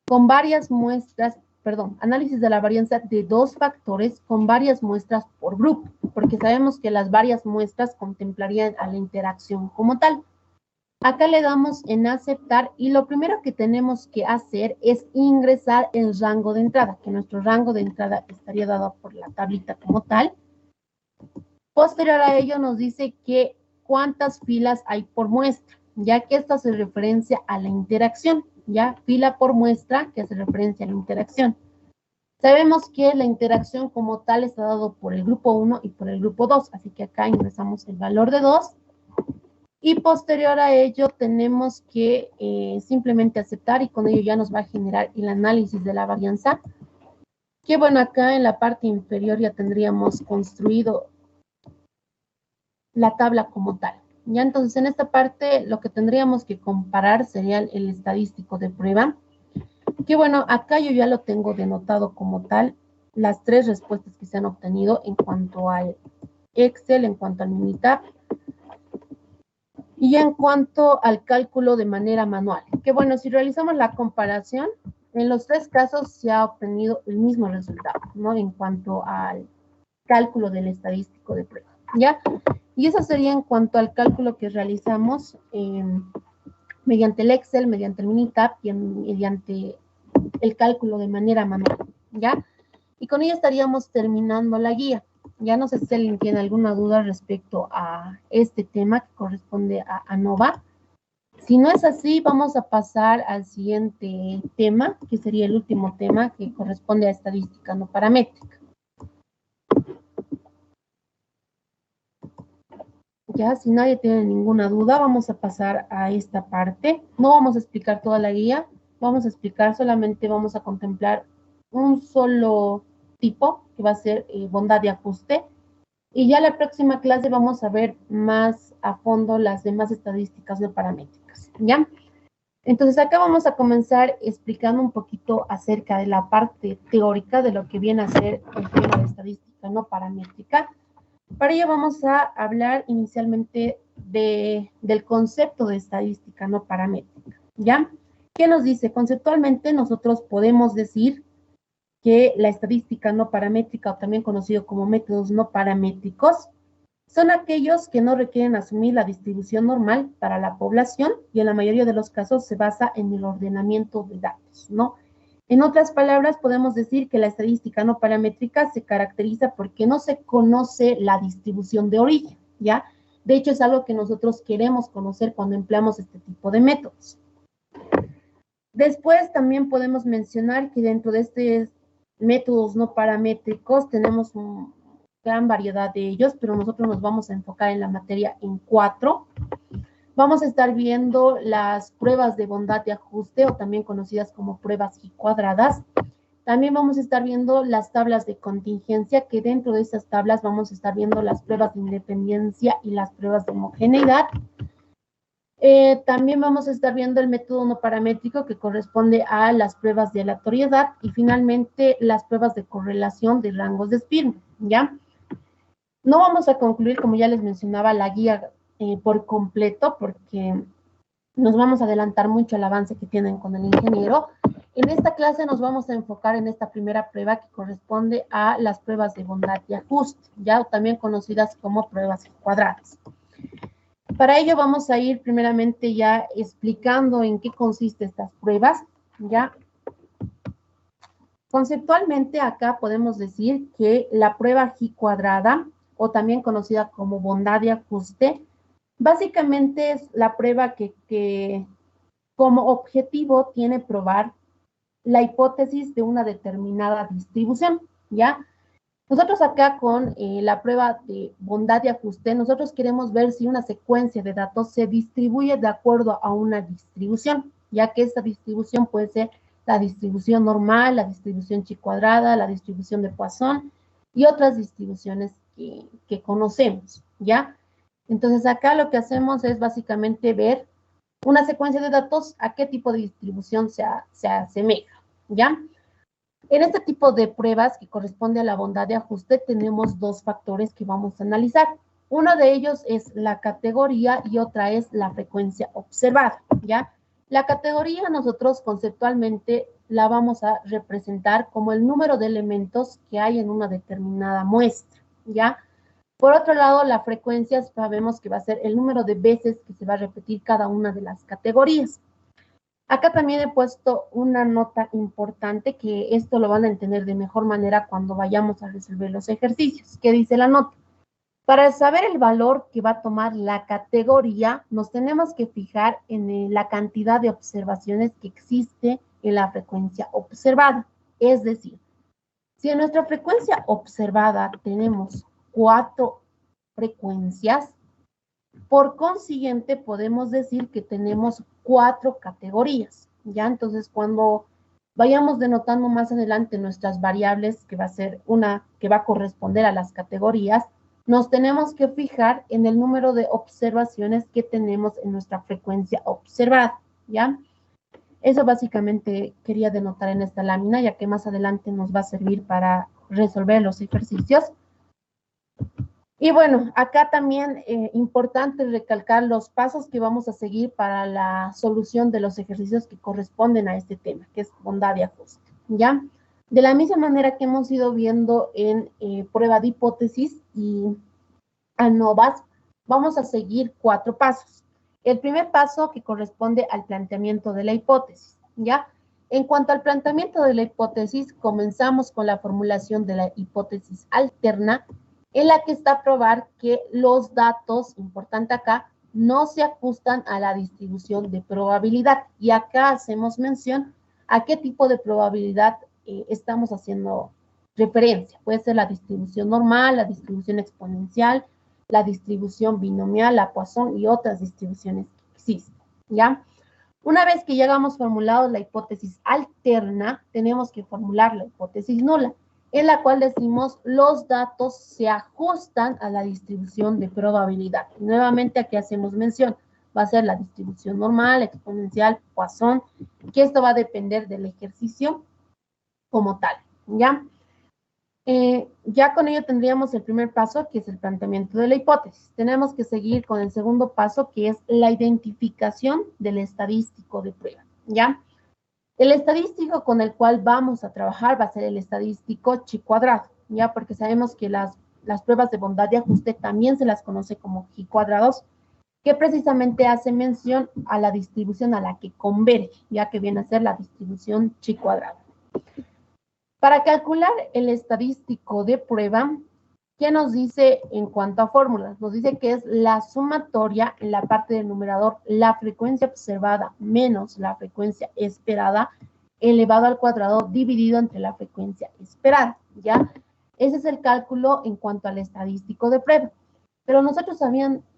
con varias muestras, perdón, análisis de la varianza de 2 factores con varias muestras por grupo, porque sabemos que las varias muestras contemplarían a la interacción como tal. Acá le damos en aceptar y lo primero que tenemos que hacer es ingresar el rango de entrada, que nuestro rango de entrada estaría dado por la tablita como tal. Posterior a ello nos dice que cuántas filas hay por muestra, ya que esto hace referencia a la interacción, ya fila por muestra que hace referencia a la interacción. Sabemos que la interacción como tal está dado por el grupo 1 y por el grupo 2, así que acá ingresamos el valor de 2. Y posterior a ello tenemos que simplemente aceptar y con ello ya nos va a generar el análisis de la varianza. Que bueno, acá en la parte inferior ya tendríamos construido la tabla como tal. Ya entonces en esta parte lo que tendríamos que comparar sería el estadístico de prueba. Que bueno, acá yo ya lo tengo denotado como tal, las 3 respuestas que se han obtenido en cuanto al Excel, en cuanto al Minitab y en cuanto al cálculo de manera manual. Que bueno, si realizamos la comparación, en los 3 casos se ha obtenido el mismo resultado, ¿no? En cuanto al cálculo del estadístico de prueba, ¿ya? Y eso sería en cuanto al cálculo que realizamos mediante el Excel, mediante el Minitab y mediante el cálculo de manera manual, ¿ya? Y con ello estaríamos terminando la guía. Ya no sé si alguien tiene alguna duda respecto a este tema que corresponde a ANOVA. Si no es así, vamos a pasar al siguiente tema, que sería el último tema que corresponde a estadística no paramétrica. Ya, si nadie tiene ninguna duda, vamos a pasar a esta parte. No vamos a explicar toda la guía, vamos a explicar solamente, vamos a contemplar un solo tipo, que va a ser bondad de ajuste. Y ya la próxima clase vamos a ver más a fondo las demás estadísticas no paramétricas, ¿ya? Entonces acá vamos a comenzar explicando un poquito acerca de la parte teórica de lo que viene a ser el tema de estadística no paramétrica. Para ello vamos a hablar inicialmente del concepto de estadística no paramétrica, ¿ya? ¿Qué nos dice? Conceptualmente nosotros podemos decir que la estadística no paramétrica, o también conocido como métodos no paramétricos, son aquellos que no requieren asumir la distribución normal para la población y en la mayoría de los casos se basa en el ordenamiento de datos, ¿no? En otras palabras, podemos decir que la estadística no paramétrica se caracteriza porque no se conoce la distribución de origen, ¿ya? De hecho, es algo que nosotros queremos conocer cuando empleamos este tipo de métodos. Después también podemos mencionar que dentro de estos métodos no paramétricos tenemos una gran variedad de ellos, pero nosotros nos vamos a enfocar en la materia en 4. Vamos a estar viendo las pruebas de bondad de ajuste, o también conocidas como pruebas G cuadradas. También vamos a estar viendo las tablas de contingencia, que dentro de esas tablas vamos a estar viendo las pruebas de independencia y las pruebas de homogeneidad. También vamos a estar viendo el método no paramétrico, que corresponde a las pruebas de aleatoriedad, y finalmente las pruebas de correlación de rangos de Spearman, ¿ya? No vamos a concluir, como ya les mencionaba, la guía por completo, porque nos vamos a adelantar mucho al avance que tienen con el ingeniero. En esta clase nos vamos a enfocar en esta primera prueba que corresponde a las pruebas de bondad y ajuste, ya también conocidas como pruebas cuadradas. Para ello vamos a ir primeramente ya explicando en qué consisten estas pruebas, ¿ya? Conceptualmente acá podemos decir que la prueba G cuadrada, o también conocida como bondad de ajuste, básicamente es la prueba que como objetivo tiene probar la hipótesis de una determinada distribución, ¿ya? Nosotros acá con la prueba de bondad de ajuste, nosotros queremos ver si una secuencia de datos se distribuye de acuerdo a una distribución, ya que esta distribución puede ser la distribución normal, la distribución chi cuadrada, la distribución de Poisson y otras distribuciones que conocemos, ¿ya? Entonces acá lo que hacemos es básicamente ver una secuencia de datos a qué tipo de distribución se asemeja, ¿ya? En este tipo de pruebas que corresponde a la bondad de ajuste tenemos 2 factores que vamos a analizar. Uno de ellos es la categoría y otra es la frecuencia observada, ¿ya? La categoría nosotros conceptualmente la vamos a representar como el número de elementos que hay en una determinada muestra, ¿ya? Por otro lado, la frecuencia sabemos que va a ser el número de veces que se va a repetir cada una de las categorías. Acá también he puesto una nota importante, que esto lo van a entender de mejor manera cuando vayamos a resolver los ejercicios. ¿Qué dice la nota? Para saber el valor que va a tomar la categoría, nos tenemos que fijar en la cantidad de observaciones que existe en la frecuencia observada. Es decir, si en nuestra frecuencia observada tenemos 4 frecuencias, por consiguiente podemos decir que tenemos 4 categorías, ¿ya? Entonces, cuando vayamos denotando más adelante nuestras variables, que va a ser una que va a corresponder a las categorías, nos tenemos que fijar en el número de observaciones que tenemos en nuestra frecuencia observada, ¿ya? Eso básicamente quería denotar en esta lámina, ya que más adelante nos va a servir para resolver los ejercicios. Y bueno, acá también importante recalcar los pasos que vamos a seguir para la solución de los ejercicios que corresponden a este tema, que es bondad de ajuste, ¿ya? De la misma manera que hemos ido viendo en prueba de hipótesis y ANOVAs, vamos a seguir 4 pasos. El primer paso que corresponde al planteamiento de la hipótesis, ¿ya? En cuanto al planteamiento de la hipótesis, comenzamos con la formulación de la hipótesis alterna, en la que está a probar que los datos, importante acá, no se ajustan a la distribución de probabilidad. Y acá hacemos mención a qué tipo de probabilidad estamos haciendo referencia. Puede ser la distribución normal, la distribución exponencial, la distribución binomial, la Poisson y otras distribuciones que existen, ¿ya? Una vez que ya hagamos formulado la hipótesis alterna, tenemos que formular la hipótesis nula, en la cual decimos los datos se ajustan a la distribución de probabilidad. Nuevamente aquí hacemos mención, va a ser la distribución normal, exponencial, Poisson, que esto va a depender del ejercicio como tal, ¿ya? Ya con ello tendríamos el primer paso, que es el planteamiento de la hipótesis. Tenemos que seguir con el segundo paso, que es la identificación del estadístico de prueba, ¿ya? El estadístico con el cual vamos a trabajar va a ser el estadístico chi cuadrado, ¿ya? Porque sabemos que las pruebas de bondad de ajuste también se las conoce como chi cuadrados, que precisamente hace mención a la distribución a la que converge, ya que viene a ser la distribución chi cuadrado. Para calcular el estadístico de prueba, ¿qué nos dice en cuanto a fórmulas? Nos dice que es la sumatoria en la parte del numerador, la frecuencia observada menos la frecuencia esperada, elevado al cuadrado dividido entre la frecuencia esperada, ¿ya? Ese es el cálculo en cuanto al estadístico de prueba. Pero nosotros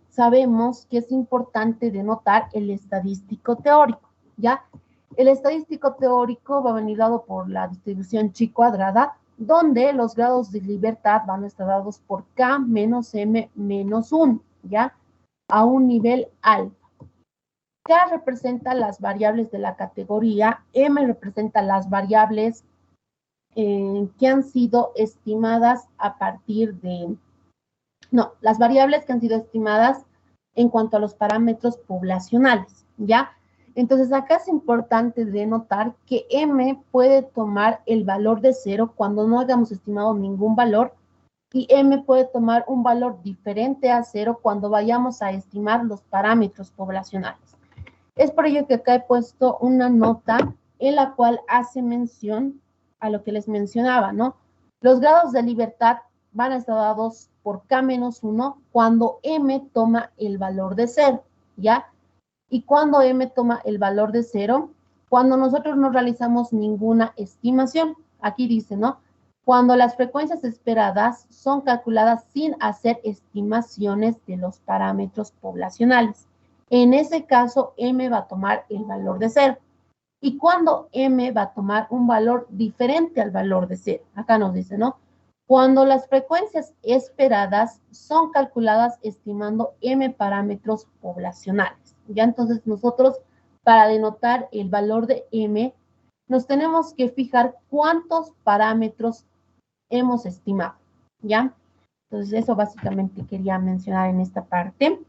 sabemos que es importante denotar el estadístico teórico, ¿ya? El estadístico teórico va a venir dado por la distribución chi cuadrada, donde los grados de libertad van a estar dados por K menos M menos 1, ¿ya? A un nivel alfa. K representa las variables de la categoría, M representa las variables que han sido estimadas a partir de... No, las variables que han sido estimadas en cuanto a los parámetros poblacionales, ¿ya? Entonces, acá es importante denotar que M puede tomar el valor de 0 cuando no hayamos estimado ningún valor y M puede tomar un valor diferente a 0 cuando vayamos a estimar los parámetros poblacionales. Es por ello que acá he puesto una nota en la cual hace mención a lo que les mencionaba, ¿no? Los grados de libertad van a estar dados por K-1 cuando M toma el valor de 0, ¿ya? Y cuando M toma el valor de 0, cuando nosotros no realizamos ninguna estimación. Aquí dice, ¿no? Cuando las frecuencias esperadas son calculadas sin hacer estimaciones de los parámetros poblacionales. En ese caso, M va a tomar el valor de 0. Y cuando M va a tomar un valor diferente al valor de 0. Acá nos dice, ¿no? Cuando las frecuencias esperadas son calculadas estimando M parámetros poblacionales. Ya entonces nosotros, para denotar el valor de M, nos tenemos que fijar cuántos parámetros hemos estimado, ¿ya? Entonces eso básicamente quería mencionar en esta parte.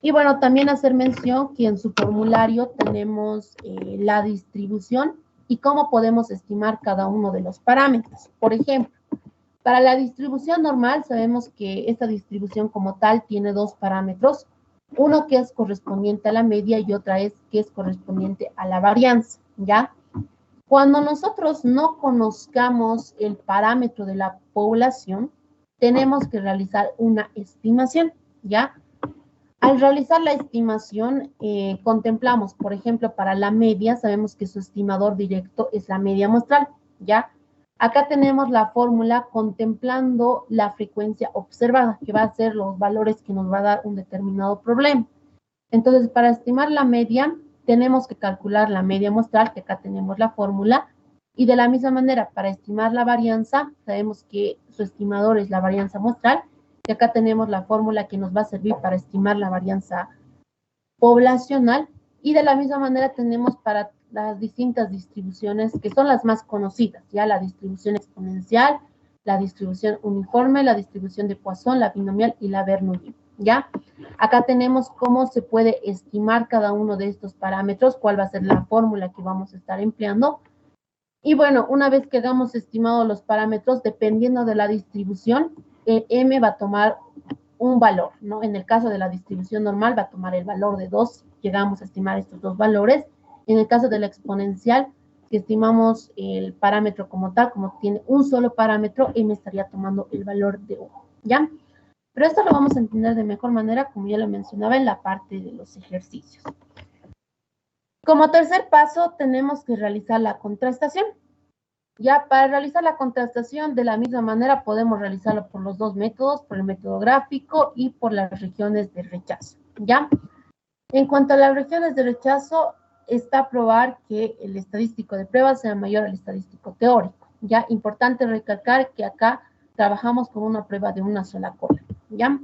Y bueno, también hacer mención que en su formulario tenemos la distribución y cómo podemos estimar cada uno de los parámetros. Por ejemplo, para la distribución normal sabemos que esta distribución como tal tiene 2 parámetros, uno que es correspondiente a la media y otra es que es correspondiente a la varianza, ¿ya? Cuando nosotros no conozcamos el parámetro de la población, tenemos que realizar una estimación, ¿ya? Al realizar la estimación, contemplamos, por ejemplo, para la media, sabemos que su estimador directo es la media muestral, ¿ya? Acá tenemos la fórmula contemplando la frecuencia observada, que va a ser los valores que nos va a dar un determinado problema. Entonces, para estimar la media, tenemos que calcular la media muestral, que acá tenemos la fórmula, y de la misma manera, para estimar la varianza, sabemos que su estimador es la varianza muestral, que acá tenemos la fórmula que nos va a servir para estimar la varianza poblacional, y de la misma manera tenemos para las distintas distribuciones que son las más conocidas, ya la distribución exponencial, la distribución uniforme, la distribución de Poisson, la binomial y la Bernoulli, ¿ya? Acá tenemos cómo se puede estimar cada uno de estos parámetros, cuál va a ser la fórmula que vamos a estar empleando. Y bueno, una vez que hagamos estimado los parámetros, dependiendo de la distribución, M va a tomar un valor, ¿no? En el caso de la distribución normal va a tomar el valor de 2, llegamos a estimar estos dos valores. En el caso de la exponencial, si estimamos el parámetro como tal, como tiene un solo parámetro, M estaría tomando el valor de 1, ¿ya? Pero esto lo vamos a entender de mejor manera, como ya lo mencionaba, en la parte de los ejercicios. Como tercer paso, tenemos que realizar la contrastación. Ya para realizar la contrastación, de la misma manera, podemos realizarlo por los dos métodos, por el método gráfico y por las regiones de rechazo, ¿ya? En cuanto a las regiones de rechazo, está probar que el estadístico de prueba sea mayor al estadístico teórico, ¿ya? Importante recalcar que acá trabajamos con una prueba de una sola cola, ¿ya?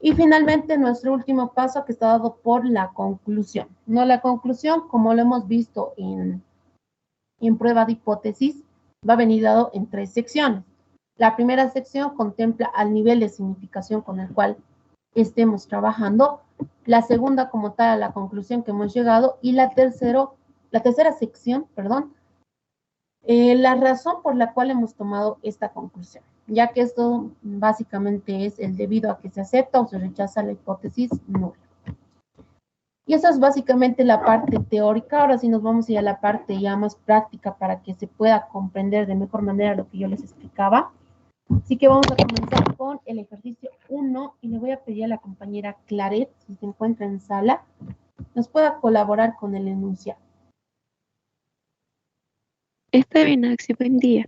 Y finalmente, nuestro último paso que está dado por la conclusión. No, la conclusión, como lo hemos visto en prueba de hipótesis, va a venir dado en 3 secciones. La primera sección contempla al nivel de significación con el cual estemos trabajando. La segunda, como tal, a la conclusión que hemos llegado. Y la tercera sección, perdón, la razón por la cual hemos tomado esta conclusión, ya que esto básicamente es el debido a que se acepta o se rechaza la hipótesis nula. Y eso es básicamente la parte teórica. Ahora sí nos vamos a ir a la parte ya más práctica para que se pueda comprender de mejor manera lo que yo les explicaba. Así que vamos a comenzar con el ejercicio 1 y le voy a pedir a la compañera Claret, si se encuentra en sala, nos pueda colaborar con el enunciado. Está bien, Axi, buen día.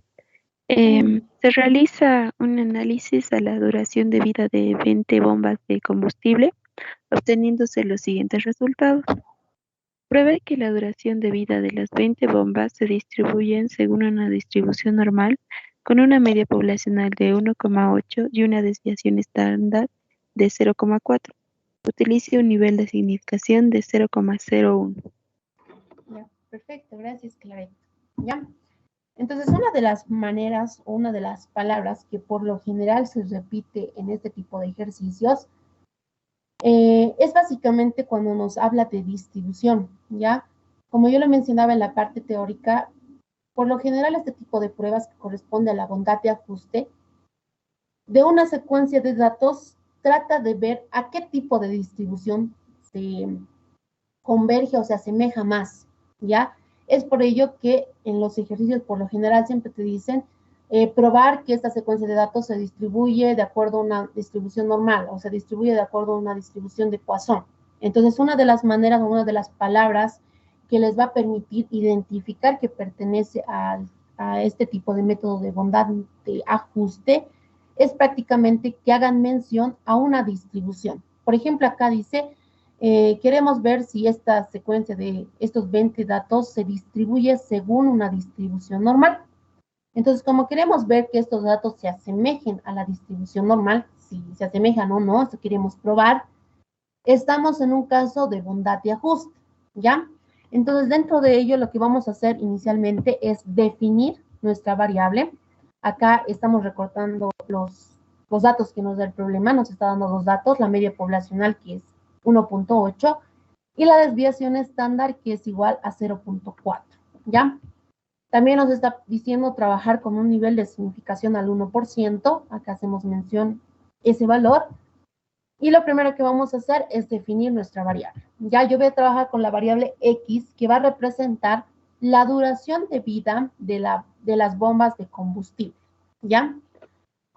Se realiza un análisis a la duración de vida de 20 bombas de combustible, obteniéndose los siguientes resultados. Pruebe que la duración de vida de las 20 bombas se distribuyen según una distribución normal, con una media poblacional de 1,8 y una desviación estándar de 0,4. Utilice un nivel de significación de 0,01. Ya, perfecto, gracias, Claret. Ya. Entonces, una de las maneras o una de las palabras que por lo general se repite en este tipo de ejercicios es básicamente cuando nos habla de distribución, ¿ya? Como yo lo mencionaba en la parte teórica, por lo general este tipo de pruebas que corresponde a la bondad de ajuste de una secuencia de datos trata de ver a qué tipo de distribución se converge o se asemeja más, ¿ya? Es por ello que en los ejercicios por lo general siempre te dicen probar que esta secuencia de datos se distribuye de acuerdo a una distribución normal o se distribuye de acuerdo a una distribución de Poisson. Entonces, una de las maneras o una de las palabras que les va a permitir identificar que pertenece a este tipo de método de bondad de ajuste es prácticamente que hagan mención a una distribución. Por ejemplo, acá dice, queremos ver si esta secuencia de estos 20 datos se distribuye según una distribución normal. Entonces, como queremos ver que estos datos se asemejen a la distribución normal, si se asemejan o no, esto queremos probar, estamos en un caso de bondad de ajuste, ¿ya? Entonces, dentro de ello, lo que vamos a hacer inicialmente es definir nuestra variable. Acá estamos recortando los datos que nos da el problema, nos está dando dos datos, la media poblacional, que es 1.8, y la desviación estándar, que es igual a 0.4, ¿ya? También nos está diciendo trabajar con un nivel de significación al 1%, acá hacemos mención ese valor, y lo primero que vamos a hacer es definir nuestra variable. Ya yo voy a trabajar con la variable X, que va a representar la duración de vida de las bombas de combustible, ¿ya?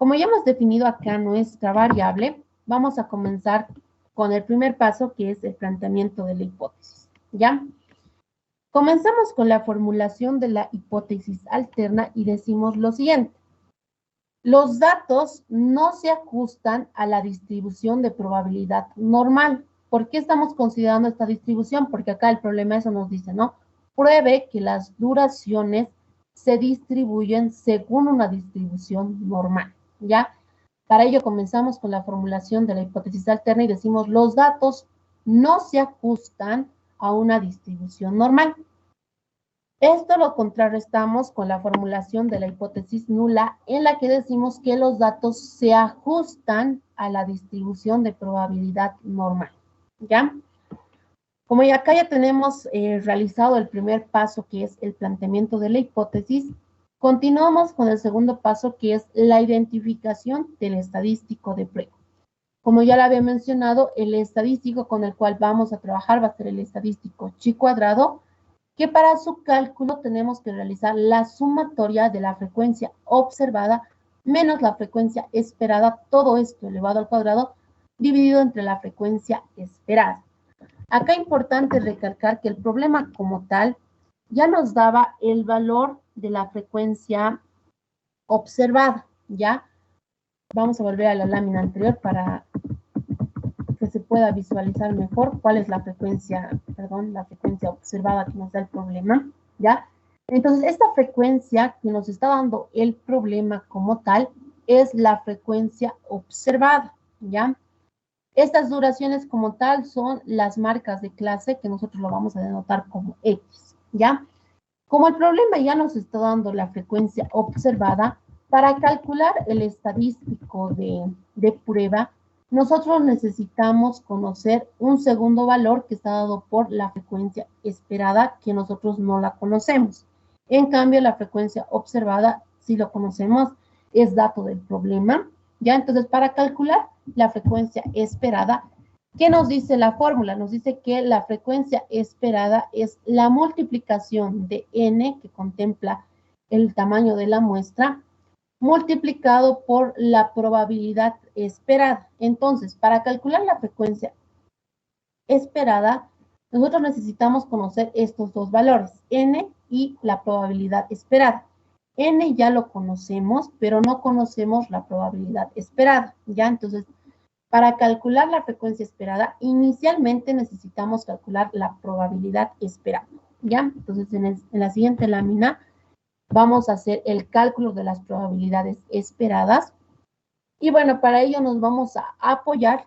Como ya hemos definido acá nuestra variable, vamos a comenzar con el primer paso, que es el planteamiento de la hipótesis, ¿ya? Comenzamos con la formulación de la hipótesis alterna y decimos lo siguiente. Los datos no se ajustan a la distribución de probabilidad normal. ¿Por qué estamos considerando esta distribución? Porque acá el problema eso nos dice, ¿no? Pruebe que las duraciones se distribuyen según una distribución normal, ¿ya? Para ello comenzamos con la formulación de la hipótesis alterna y decimos los datos no se ajustan a una distribución normal. Esto lo contrarrestamos con la formulación de la hipótesis nula, en la que decimos que los datos se ajustan a la distribución de probabilidad normal, ¿ya? Como ya acá ya tenemos realizado el primer paso, que es el planteamiento de la hipótesis, continuamos con el segundo paso, que es la identificación del estadístico de prueba. Como ya lo había mencionado, el estadístico con el cual vamos a trabajar va a ser el estadístico chi cuadrado, que para su cálculo tenemos que realizar la sumatoria de la frecuencia observada menos la frecuencia esperada, todo esto elevado al cuadrado, dividido entre la frecuencia esperada. Acá es importante recalcar que el problema como tal ya nos daba el valor de la frecuencia observada, ¿ya? Vamos a volver a la lámina anterior para que se pueda visualizar mejor cuál es la frecuencia observada que nos da el problema, ¿ya? Entonces, esta frecuencia que nos está dando el problema como tal es la frecuencia observada, ¿ya? Estas duraciones como tal son las marcas de clase que nosotros lo vamos a denotar como X, ¿ya? Como el problema ya nos está dando la frecuencia observada, para calcular el estadístico de prueba, nosotros necesitamos conocer un segundo valor que está dado por la frecuencia esperada, que nosotros no la conocemos. En cambio, la frecuencia observada, sí lo conocemos, es dato del problema, ¿ya? Entonces, para calcular la frecuencia esperada, ¿qué nos dice la fórmula? Nos dice que la frecuencia esperada es la multiplicación de n, que contempla el tamaño de la muestra, multiplicado por la probabilidad esperada. Entonces, para calcular la frecuencia esperada, nosotros necesitamos conocer estos dos valores, n y la probabilidad esperada. N ya lo conocemos, pero no conocemos la probabilidad esperada, ¿ya? Entonces, para calcular la frecuencia esperada, inicialmente necesitamos calcular la probabilidad esperada, ¿ya? Entonces, en la siguiente lámina vamos a hacer el cálculo de las probabilidades esperadas. Y bueno, para ello nos vamos a apoyar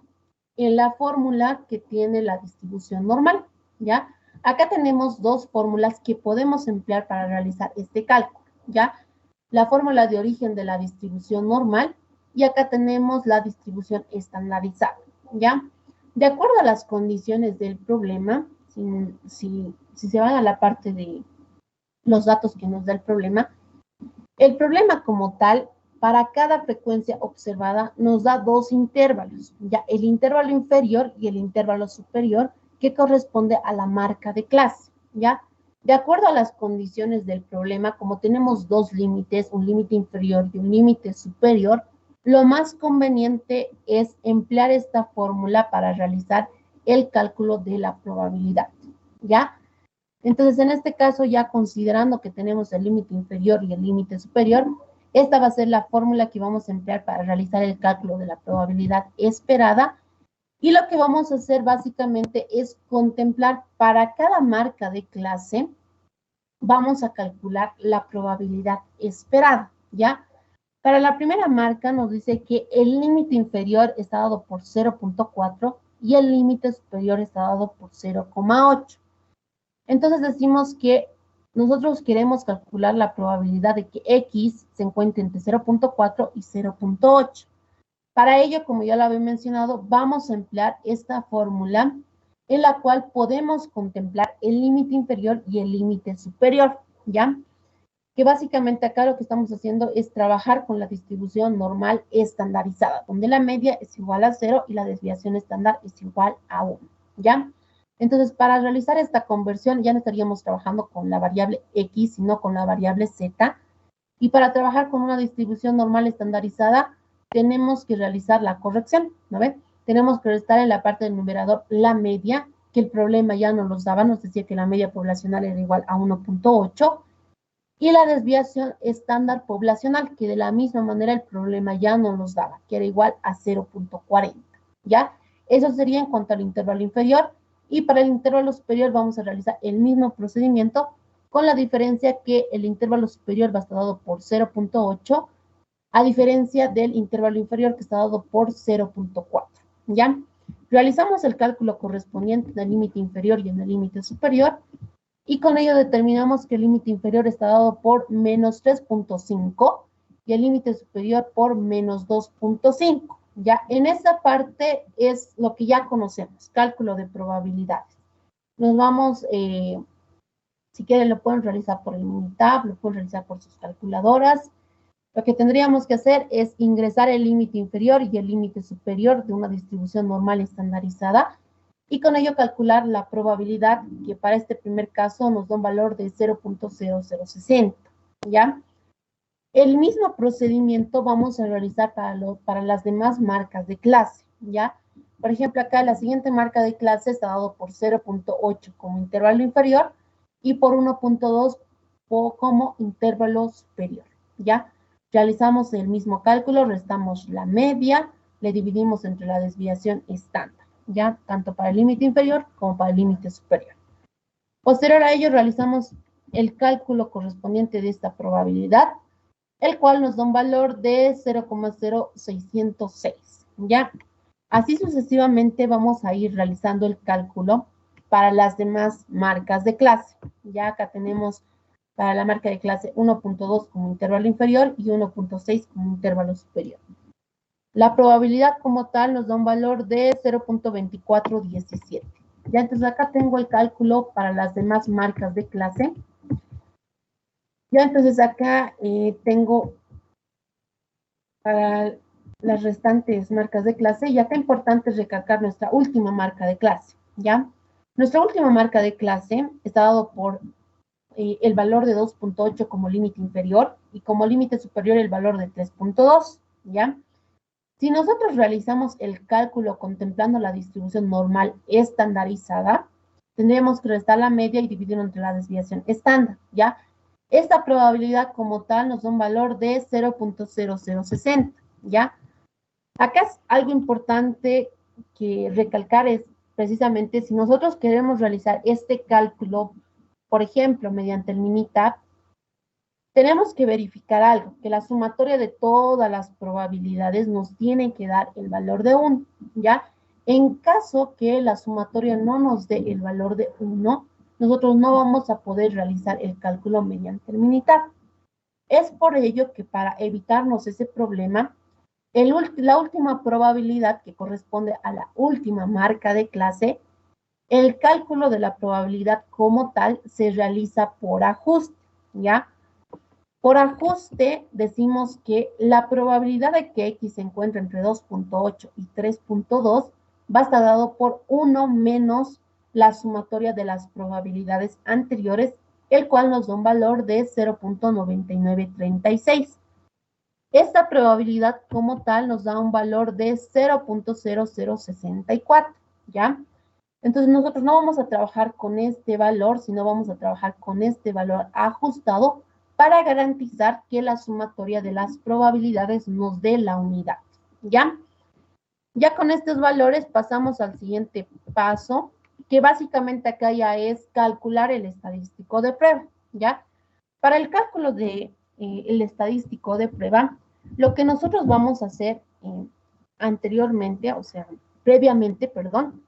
en la fórmula que tiene la distribución normal, ¿ya? Acá tenemos dos fórmulas que podemos emplear para realizar este cálculo, ¿ya? La fórmula de origen de la distribución normal y acá tenemos la distribución estandarizada, ¿ya? De acuerdo a las condiciones del problema, si se van a la parte de los datos que nos da el problema como tal, para cada frecuencia observada nos da dos intervalos, ya el intervalo inferior y el intervalo superior, que corresponde a la marca de clase, ¿ya? De acuerdo a las condiciones del problema, como tenemos dos límites, un límite inferior y un límite superior, lo más conveniente es emplear esta fórmula para realizar el cálculo de la probabilidad, ¿ya? Entonces, en este caso, ya considerando que tenemos el límite inferior y el límite superior, esta va a ser la fórmula que vamos a emplear para realizar el cálculo de la probabilidad esperada. Y lo que vamos a hacer básicamente es contemplar para cada marca de clase, vamos a calcular la probabilidad esperada, ¿ya? Para la primera marca nos dice que el límite inferior está dado por 0.4 y el límite superior está dado por 0,8. Entonces decimos que nosotros queremos calcular la probabilidad de que X se encuentre entre 0.4 y 0.8. Para ello, como ya lo había mencionado, vamos a emplear esta fórmula en la cual podemos contemplar el límite inferior y el límite superior, ¿ya? Que básicamente acá lo que estamos haciendo es trabajar con la distribución normal estandarizada, donde la media es igual a 0 y la desviación estándar es igual a 1, ¿ya? Entonces, para realizar esta conversión ya no estaríamos trabajando con la variable X, sino con la variable Z. Y para trabajar con una distribución normal estandarizada, tenemos que realizar la corrección, ¿no ven? Tenemos que restar en la parte del numerador la media, que el problema ya nos los daba, nos decía que la media poblacional era igual a 1.8, y la desviación estándar poblacional, que de la misma manera el problema ya no nos daba, que era igual a 0.40, ¿ya? Eso sería en cuanto al intervalo inferior, y para el intervalo superior vamos a realizar el mismo procedimiento, con la diferencia que el intervalo superior va a estar dado por 0.8, a diferencia del intervalo inferior que está dado por 0.4, ¿ya? Realizamos el cálculo correspondiente en el límite inferior y en el límite superior, y con ello determinamos que el límite inferior está dado por menos 3.5 y el límite superior por menos 2.5. Ya en esa parte es lo que ya conocemos, cálculo de probabilidades. Nos vamos, si quieren lo pueden realizar por el Minitab, lo pueden realizar por sus calculadoras. Lo que tendríamos que hacer es ingresar el límite inferior y el límite superior de una distribución normal estandarizada, y con ello calcular la probabilidad, que para este primer caso nos da un valor de 0.0060, ¿ya? El mismo procedimiento vamos a realizar para las demás marcas de clase, ¿ya? Por ejemplo, acá la siguiente marca de clase está dado por 0.8 como intervalo inferior y por 1.2 como intervalo superior, ¿ya? Realizamos el mismo cálculo, restamos la media, le dividimos entre la desviación estándar, ¿ya? Tanto para el límite inferior como para el límite superior. Posterior a ello, realizamos el cálculo correspondiente de esta probabilidad, el cual nos da un valor de 0.0606, ¿ya? Así sucesivamente vamos a ir realizando el cálculo para las demás marcas de clase. Ya acá tenemos para la marca de clase 1.2 como intervalo inferior y 1.6 como intervalo superior. La probabilidad como tal nos da un valor de 0.2417. Ya, entonces acá tengo el cálculo para las demás marcas de clase. Ya, entonces acá tengo para las restantes marcas de clase, y acá importante recalcar nuestra última marca de clase, ¿ya? Nuestra última marca de clase está dado por el valor de 2.8 como límite inferior y como límite superior el valor de 3.2, ¿ya? Si nosotros realizamos el cálculo contemplando la distribución normal estandarizada, tendríamos que restar la media y dividirlo entre la desviación estándar, ¿ya? Esta probabilidad como tal nos da un valor de 0.0060, ¿ya? Acá es algo importante que recalcar, es precisamente si nosotros queremos realizar este cálculo, por ejemplo, mediante el Minitab, tenemos que verificar algo, que la sumatoria de todas las probabilidades nos tiene que dar el valor de 1, ¿ya? En caso que la sumatoria no nos dé el valor de 1, nosotros no vamos a poder realizar el cálculo mediante el Minitab. Es por ello que para evitarnos ese problema, la última probabilidad que corresponde a la última marca de clase, el cálculo de la probabilidad como tal se realiza por ajuste, ¿ya? Por ajuste decimos que la probabilidad de que X se encuentre entre 2.8 y 3.2 va a estar dado por 1 menos la sumatoria de las probabilidades anteriores, el cual nos da un valor de 0.9936. Esta probabilidad como tal nos da un valor de 0.0064, ¿ya? Entonces nosotros no vamos a trabajar con este valor, sino vamos a trabajar con este valor ajustado para garantizar que la sumatoria de las probabilidades nos dé la unidad, ¿ya? Ya con estos valores pasamos al siguiente paso, que básicamente acá ya es calcular el estadístico de prueba, ¿ya? Para el cálculo de el estadístico de prueba, lo que nosotros vamos a hacer anteriormente, o sea, previamente, perdón,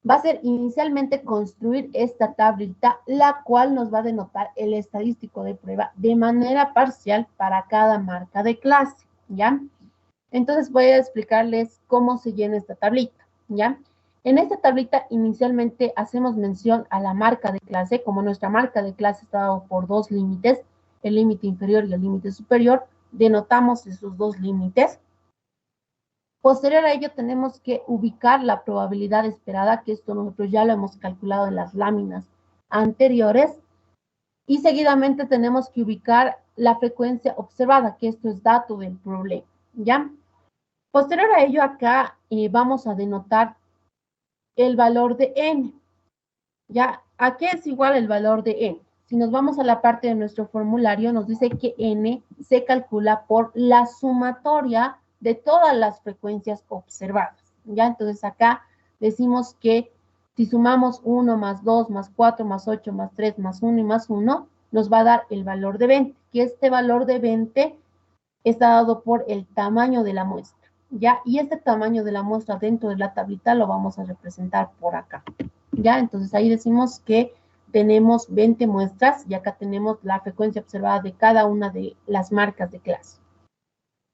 va a ser inicialmente construir esta tablita, la cual nos va a denotar el estadístico de prueba de manera parcial para cada marca de clase, ¿ya? Entonces voy a explicarles cómo se llena esta tablita, ¿ya? En esta tablita inicialmente hacemos mención a la marca de clase, como nuestra marca de clase está dado por dos límites, el límite inferior y el límite superior, denotamos esos dos límites. Posterior a ello tenemos que ubicar la probabilidad esperada, que esto nosotros ya lo hemos calculado en las láminas anteriores, y seguidamente tenemos que ubicar la frecuencia observada, que esto es dato del problema, ¿ya? Posterior a ello, acá vamos a denotar el valor de n. ¿Ya? ¿A qué es igual el valor de n? Si nos vamos a la parte de nuestro formulario, nos dice que n se calcula por la sumatoria de todas las frecuencias observadas. ¿Ya? Entonces acá decimos que si sumamos 1 más 2 más 4 más 8 más 3 más 1 y más 1, nos va a dar el valor de 20, que este valor de 20 está dado por el tamaño de la muestra. ¿Ya? Y este tamaño de la muestra dentro de la tablita lo vamos a representar por acá. ¿Ya? Entonces ahí decimos que tenemos 20 muestras y acá tenemos la frecuencia observada de cada una de las marcas de clase.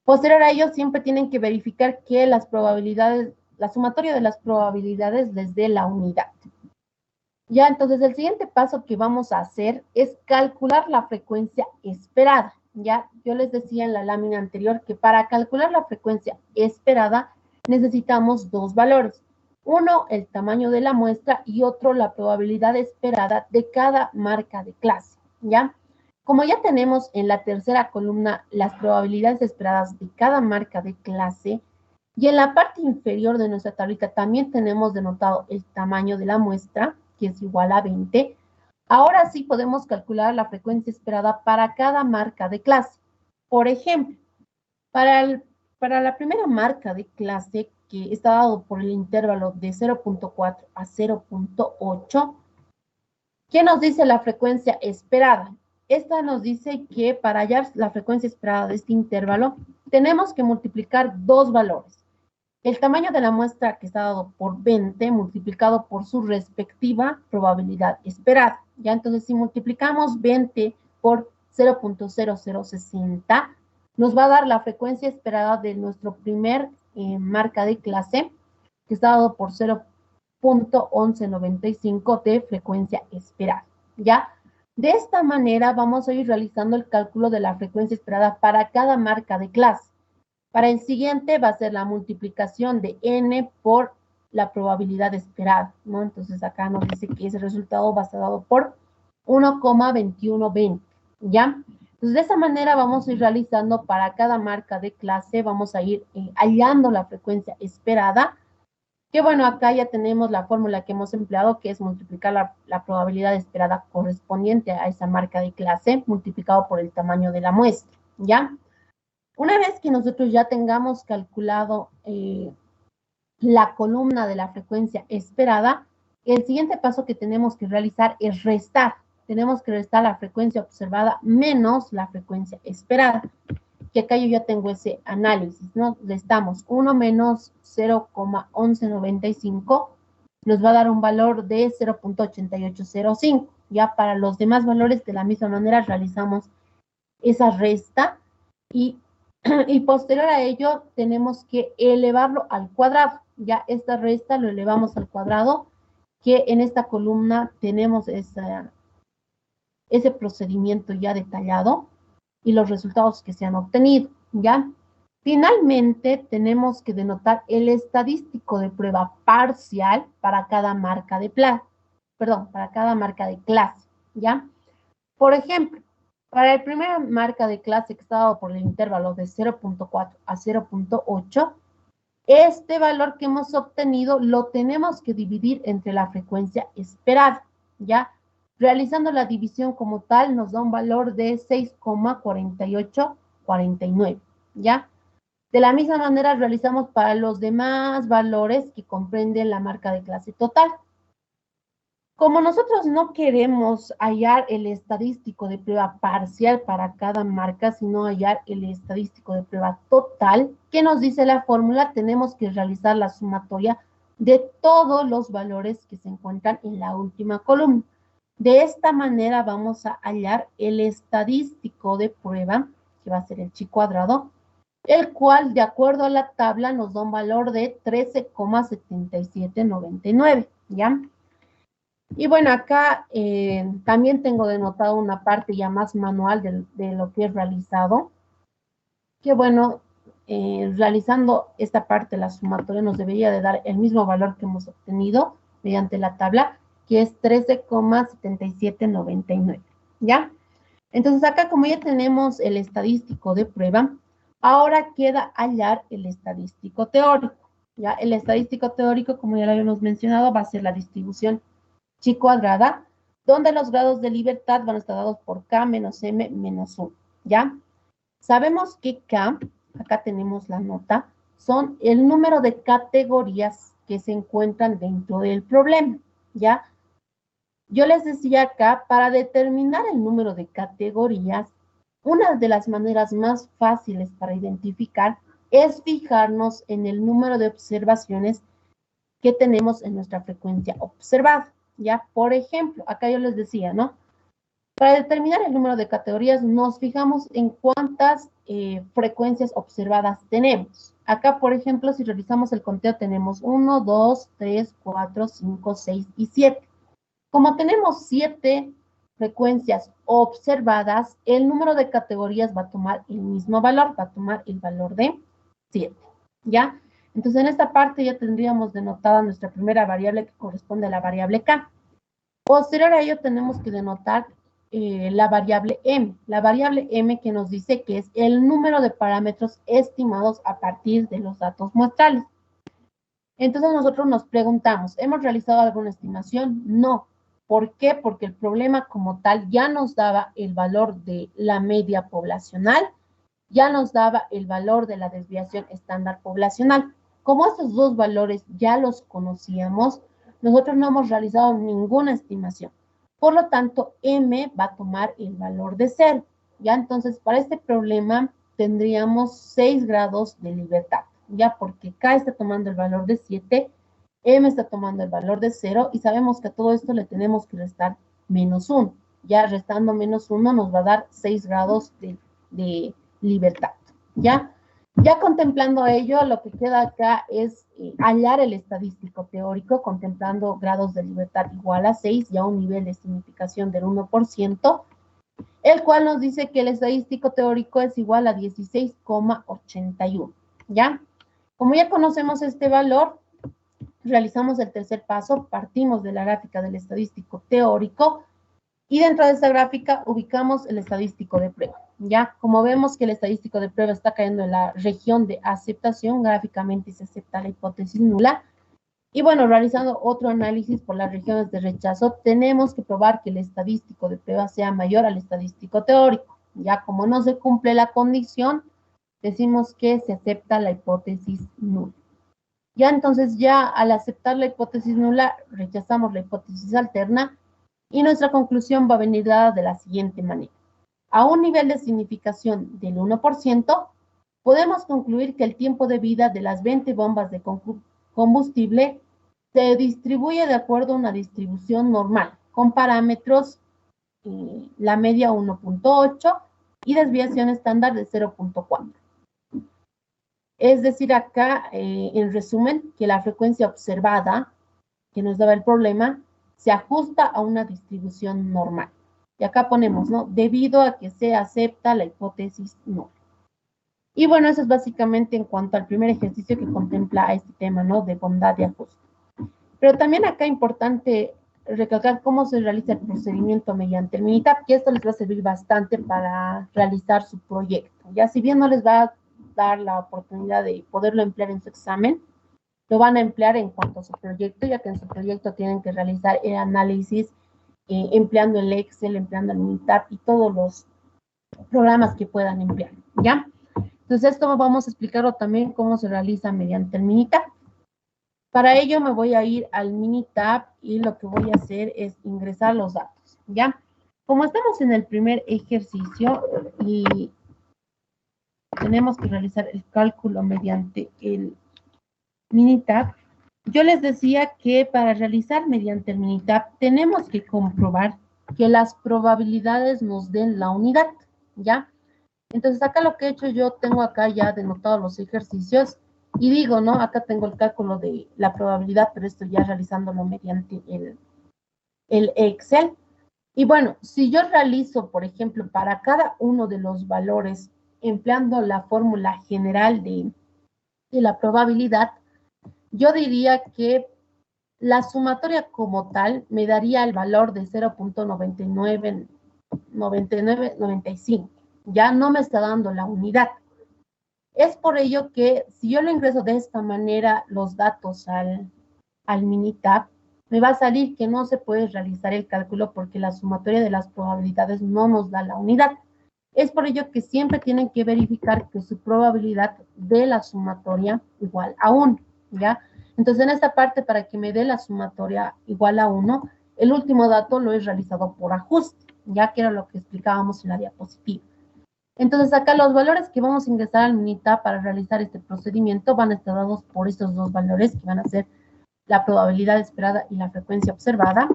Posterior a ello, siempre tienen que verificar que las probabilidades, la sumatoria de las probabilidades les dé la unidad. Ya, entonces el siguiente paso que vamos a hacer es calcular la frecuencia esperada. Ya, yo les decía en la lámina anterior que para calcular la frecuencia esperada necesitamos dos valores. Uno, el tamaño de la muestra y otro, la probabilidad esperada de cada marca de clase. ¿Ya? Como ya tenemos en la tercera columna las probabilidades esperadas de cada marca de clase, y en la parte inferior de nuestra tablita también tenemos denotado el tamaño de la muestra, que es igual a 20. Ahora sí podemos calcular la frecuencia esperada para cada marca de clase. Por ejemplo, para la primera marca de clase, que está dado por el intervalo de 0.4 a 0.8, ¿qué nos dice la frecuencia esperada? Esta nos dice que para hallar la frecuencia esperada de este intervalo, tenemos que multiplicar dos valores. El tamaño de la muestra que está dado por 20 multiplicado por su respectiva probabilidad esperada. Ya, entonces si multiplicamos 20 por 0.0060, nos va a dar la frecuencia esperada de nuestro primer marca de clase, que está dado por 0.1195 de frecuencia esperada. ¿Ya? De esta manera vamos a ir realizando el cálculo de la frecuencia esperada para cada marca de clase. Para el siguiente va a ser la multiplicación de n por la probabilidad esperada, ¿no? Entonces acá nos dice que ese resultado va a estar dado por 1,2120, ¿ya? Entonces de esa manera vamos a ir realizando para cada marca de clase, vamos a ir hallando la frecuencia esperada, que bueno, acá ya tenemos la fórmula que hemos empleado, que es multiplicar la probabilidad esperada correspondiente a esa marca de clase, multiplicado por el tamaño de la muestra, ¿ya? Una vez que nosotros ya tengamos calculado la columna de la frecuencia esperada, el siguiente paso que tenemos que realizar es restar. Tenemos que restar la frecuencia observada menos la frecuencia esperada. Que acá yo ya tengo ese análisis, ¿no? Restamos 1 menos 0,1195, nos va a dar un valor de 0.8805. Ya para los demás valores de la misma manera realizamos esa resta y posterior a ello tenemos que elevarlo al cuadrado. Ya esta resta lo elevamos al cuadrado, que en esta columna tenemos ese procedimiento ya detallado y los resultados que se han obtenido, ¿ya? Finalmente, tenemos que denotar el estadístico de prueba parcial para cada marca de para cada marca de clase, ¿ya? Por ejemplo, para la primera marca de clase que está dado por el intervalo de 0.4 a 0.8, este valor que hemos obtenido lo tenemos que dividir entre la frecuencia esperada, ¿ya? Realizando la división como tal nos da un valor de 6,4849, ¿ya? De la misma manera realizamos para los demás valores que comprenden la marca de clase total. Como nosotros no queremos hallar el estadístico de prueba parcial para cada marca, sino hallar el estadístico de prueba total, ¿qué nos dice la fórmula? Tenemos que realizar la sumatoria de todos los valores que se encuentran en la última columna. De esta manera vamos a hallar el estadístico de prueba, que va a ser el chi cuadrado, el cual, de acuerdo a la tabla, nos da un valor de 13,7799, ¿ya? Y bueno, acá también tengo denotado una parte ya más manual de lo que he realizado, que bueno, realizando esta parte, la sumatoria nos debería de dar el mismo valor que hemos obtenido mediante la tabla, que es 13,7799, ¿ya? Entonces acá como ya tenemos el estadístico de prueba, Ahora queda hallar el estadístico teórico. ¿Ya? El estadístico teórico, como ya lo habíamos mencionado, va a ser la distribución chi cuadrada, donde los grados de libertad van a estar dados por K menos M menos 1. ¿Ya? Sabemos que K, acá tenemos la nota, son el número de categorías que se encuentran dentro del problema. ¿Ya? Yo les decía acá, para determinar el número de categorías, una de las maneras más fáciles para identificar es fijarnos en el número de observaciones que tenemos en nuestra frecuencia observada. Ya, por ejemplo, acá yo les decía, ¿no? Para determinar el número de categorías, nos fijamos en cuántas frecuencias observadas tenemos. Acá, por ejemplo, si realizamos el conteo, tenemos 1, 2, 3, 4, 5, 6 y 7. Como tenemos 7 frecuencias observadas, el número de categorías va a tomar el mismo valor, va a tomar el valor de 7, ¿ya? Entonces, en esta parte ya tendríamos denotada nuestra primera variable que corresponde a la variable K. Posterior a ello, tenemos que denotar la variable M. La variable M que nos dice que es el número de parámetros estimados a partir de los datos muestrales. Entonces, nosotros nos preguntamos, ¿hemos realizado alguna estimación? No. ¿Por qué? Porque el problema como tal ya nos daba el valor de la media poblacional, ya nos daba el valor de la desviación estándar poblacional. Como estos dos valores ya los conocíamos, nosotros no hemos realizado ninguna estimación. Por lo tanto, M va a tomar el valor de 0. ¿Ya? Entonces, para este problema tendríamos 6 grados de libertad. ¿Ya? Porque K está tomando el valor de 7, M está tomando el valor de 0 y sabemos que a todo esto le tenemos que restar menos 1. Ya restando menos 1 nos va a dar 6 grados de libertad. ¿Ya? Ya contemplando ello, lo que queda acá es hallar el estadístico teórico, contemplando grados de libertad igual a 6 y a un nivel de significación del 1%, el cual nos dice que el estadístico teórico es igual a 16,81. ¿Ya? Como ya conocemos este valor, realizamos el tercer paso, partimos de la gráfica del estadístico teórico y dentro de esta gráfica ubicamos el estadístico de prueba. Ya, como vemos que el estadístico de prueba está cayendo en la región de aceptación, gráficamente se acepta la hipótesis nula. Y bueno, realizando otro análisis por las regiones de rechazo, tenemos que probar que el estadístico de prueba sea mayor al estadístico teórico. Ya, como no se cumple la condición, decimos que se acepta la hipótesis nula. Ya, entonces, ya al aceptar la hipótesis nula, rechazamos la hipótesis alterna y nuestra conclusión va a venir dada de la siguiente manera. A un nivel de significación del 1%, podemos concluir que el tiempo de vida de las 20 bombas de combustible se distribuye de acuerdo a una distribución normal, con parámetros la media 1.8 y desviación estándar de 0.4. Es decir, acá, en resumen, que la frecuencia observada que nos daba el problema se ajusta a una distribución normal. Y acá ponemos, ¿no? Debido a que se acepta la hipótesis nula. Y bueno, eso es básicamente en cuanto al primer ejercicio que contempla este tema, ¿no? De bondad de ajuste. Pero también acá es importante recalcar cómo se realiza el procedimiento mediante el Minitab, que esto les va a servir bastante para realizar su proyecto. Ya si bien no les va a dar la oportunidad de poderlo emplear en su examen, lo van a emplear en cuanto a su proyecto, ya que en su proyecto tienen que realizar el análisis empleando el Excel, empleando el Minitab y todos los programas que puedan emplear, ¿ya? Entonces esto vamos a explicarlo también cómo se realiza mediante el Minitab. Para ello me voy a ir al Minitab y lo que voy a hacer es ingresar los datos, ¿ya? Como estamos en el primer ejercicio y tenemos que realizar el cálculo mediante el Minitab, yo les decía que para realizar mediante el Minitab tenemos que comprobar que las probabilidades nos den la unidad, ¿ya? Entonces acá lo que he hecho yo, tengo acá ya denotado los ejercicios y digo, ¿no? Acá tengo el cálculo de la probabilidad, pero estoy ya realizándolo mediante el Excel. Y bueno, si yo realizo, por ejemplo, para cada uno de los valores, empleando la fórmula general de la probabilidad, yo diría que la sumatoria como tal me daría el valor de 0.9995. Ya no me está dando la unidad. Es por ello que si yo lo ingreso de esta manera los datos al Minitab, me va a salir que no se puede realizar el cálculo porque la sumatoria de las probabilidades no nos da la unidad. Es por ello que siempre tienen que verificar que su probabilidad de la sumatoria igual a 1, ¿ya? Entonces, en esta parte, para que me dé la sumatoria igual a 1, el último dato lo he realizado por ajuste, ya que era lo que explicábamos en la diapositiva. Entonces, acá los valores que vamos a ingresar al Minitab para realizar este procedimiento van a estar dados por estos dos valores que van a ser la probabilidad esperada y la frecuencia observada.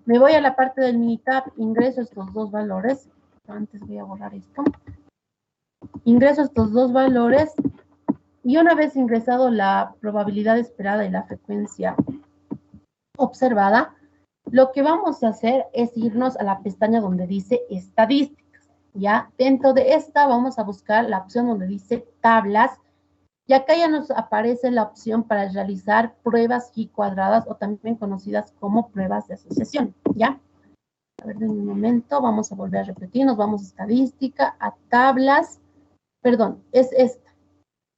Me voy a la parte del Minitab, ingreso estos dos valores. Antes voy a borrar esto. Ingreso estos dos valores y una vez ingresado la probabilidad esperada y la frecuencia observada, lo que vamos a hacer es irnos a la pestaña donde dice estadísticas. Ya dentro de esta vamos a buscar la opción donde dice tablas y acá ya nos aparece la opción para realizar pruebas Chi cuadradas o también conocidas como pruebas de asociación. ¿Ya? A ver, en un momento, vamos a volver a repetir, nos vamos a estadística, a tablas, perdón, es esta,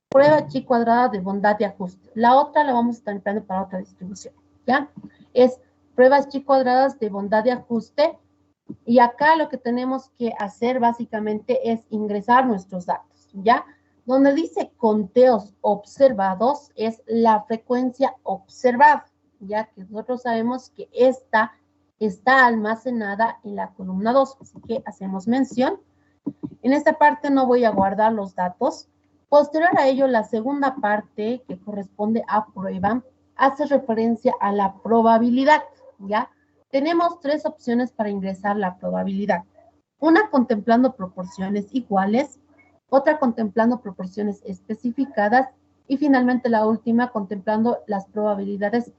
prueba Chi cuadrada de bondad de ajuste. La otra la vamos a estar empleando para otra distribución, ¿ya? Es pruebas Chi cuadradas de bondad de ajuste, y acá lo que tenemos que hacer básicamente es ingresar nuestros datos, ¿ya? Donde dice conteos observados es la frecuencia observada, ya que nosotros sabemos que esta está almacenada en la columna 2, así que hacemos mención. En esta parte no voy a guardar los datos. Posterior a ello, la segunda parte, que corresponde a prueba, hace referencia a la probabilidad, ¿ya? Tenemos tres opciones para ingresar la probabilidad. Una contemplando proporciones iguales, otra contemplando proporciones especificadas y finalmente la última contemplando las probabilidades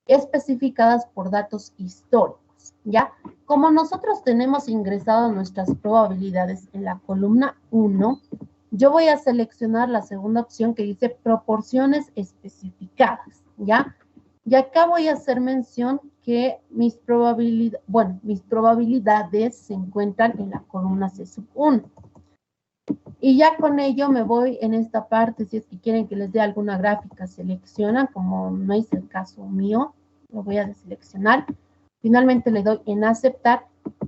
especificadas por datos históricos, ¿ya? Como nosotros tenemos ingresado nuestras probabilidades en la columna 1, yo voy a seleccionar la segunda opción que dice proporciones especificadas, ¿ya? Y acá voy a hacer mención que mis probabilidades se encuentran en la columna C1. Y ya con ello me voy en esta parte, si es que quieren que les dé alguna gráfica, seleccionan, como no es el caso mío, lo voy a deseleccionar. Finalmente le doy en aceptar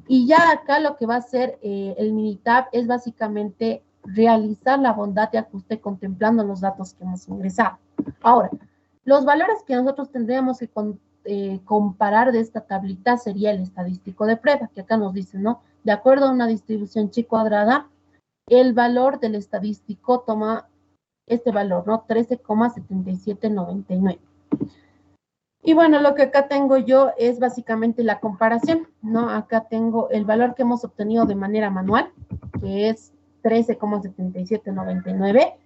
y ya acá lo que va a hacer el Minitab es básicamente realizar la bondad de ajuste contemplando los datos que hemos ingresado. Ahora, los valores que nosotros tendríamos que comparar de esta tablita sería el estadístico de prueba, que acá nos dice, ¿no? De acuerdo a una distribución chi cuadrada, el valor del estadístico toma este valor, ¿no? 13,7799. Y bueno, lo que acá tengo yo es básicamente la comparación, ¿no? Acá tengo el valor que hemos obtenido de manera manual, que es 13,7799,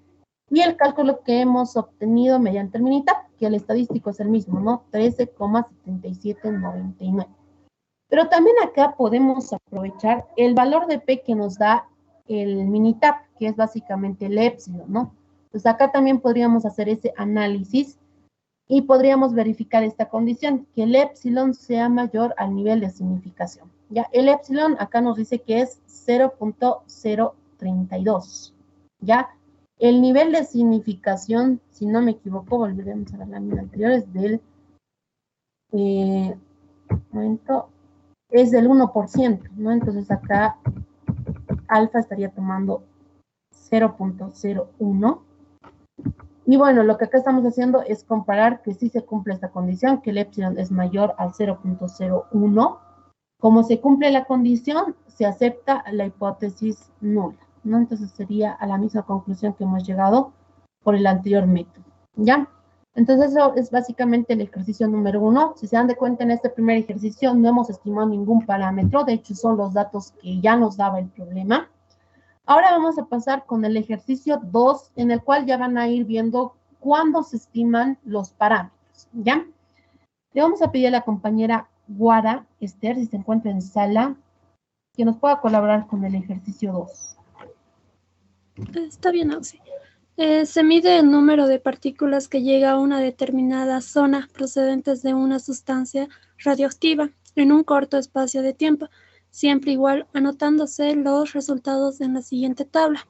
y el cálculo que hemos obtenido mediante el Minitab, que el estadístico es el mismo, ¿no? 13,7799. Pero también acá podemos aprovechar el valor de P que nos da el Minitab, que es básicamente el épsilon, ¿no? Pues acá también podríamos hacer ese análisis y podríamos verificar esta condición, que el épsilon sea mayor al nivel de significación. Ya, el épsilon acá nos dice que es 0.032. Ya, el nivel de significación, si no me equivoco, volveremos a la lámina anterior, es del es del 1%, ¿no? Entonces acá alfa estaría tomando 0.01. Y bueno, lo que acá estamos haciendo es comparar que sí se cumple esta condición, que el epsilon es mayor al 0.01. Como se cumple la condición, se acepta la hipótesis nula, ¿no? Entonces sería a la misma conclusión que hemos llegado por el anterior método, ¿ya? Entonces eso es básicamente el ejercicio número 1. Si se dan de cuenta, en este primer ejercicio no hemos estimado ningún parámetro, de hecho son los datos que ya nos daba el problema. Ahora vamos a pasar con el ejercicio 2, en el cual ya van a ir viendo cuándo se estiman los parámetros, ¿ya? Le vamos a pedir a la compañera Guara Esther, si se encuentra en sala, que nos pueda colaborar con el ejercicio 2. Está bien, Auxi. Se mide el número de partículas que llega a una determinada zona procedentes de una sustancia radioactiva en un corto espacio de tiempo, siempre igual, anotándose los resultados en la siguiente tabla.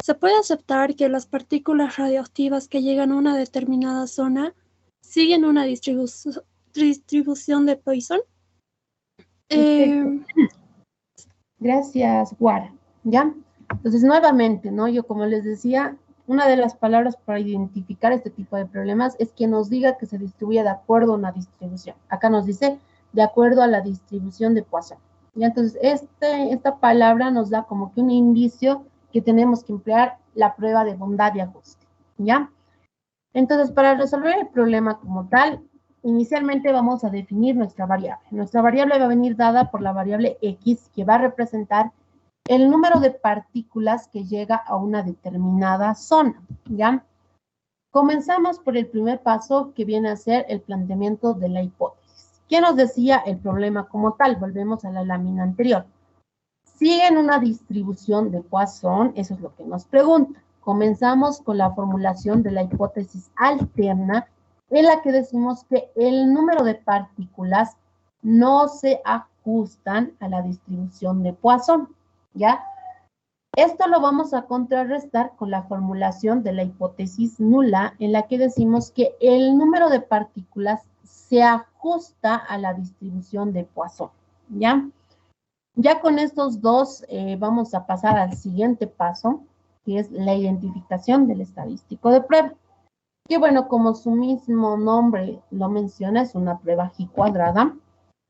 Se puede aceptar que las partículas radioactivas que llegan a una determinada zona siguen una distribución de Poisson. Perfecto. Gracias, Guara. ¿Ya? Entonces, nuevamente, ¿no? Yo, como les decía, una de las palabras para identificar este tipo de problemas es que nos diga que se distribuye de acuerdo a una distribución. Acá nos dice de acuerdo a la distribución de Poisson. ¿Ya? Entonces, esta palabra nos da como que un indicio que tenemos que emplear la prueba de bondad y ajuste. ¿Ya? Entonces, para resolver el problema como tal, inicialmente vamos a definir nuestra variable. Nuestra variable va a venir dada por la variable x, que va a representar el número de partículas que llega a una determinada zona, ¿ya? Comenzamos por el primer paso, que viene a ser el planteamiento de la hipótesis. ¿Qué nos decía el problema como tal? Volvemos a la lámina anterior. Siguen una distribución de Poisson, eso es lo que nos pregunta. Comenzamos con la formulación de la hipótesis alterna, en la que decimos que el número de partículas no se ajustan a la distribución de Poisson, ¿ya? Esto lo vamos a contrarrestar con la formulación de la hipótesis nula, en la que decimos que el número de partículas se ajusta a la distribución de Poisson, ¿ya? Ya con estos dos vamos a pasar al siguiente paso, que es la identificación del estadístico de prueba. Que bueno, como su mismo nombre lo menciona, es una prueba G cuadrada.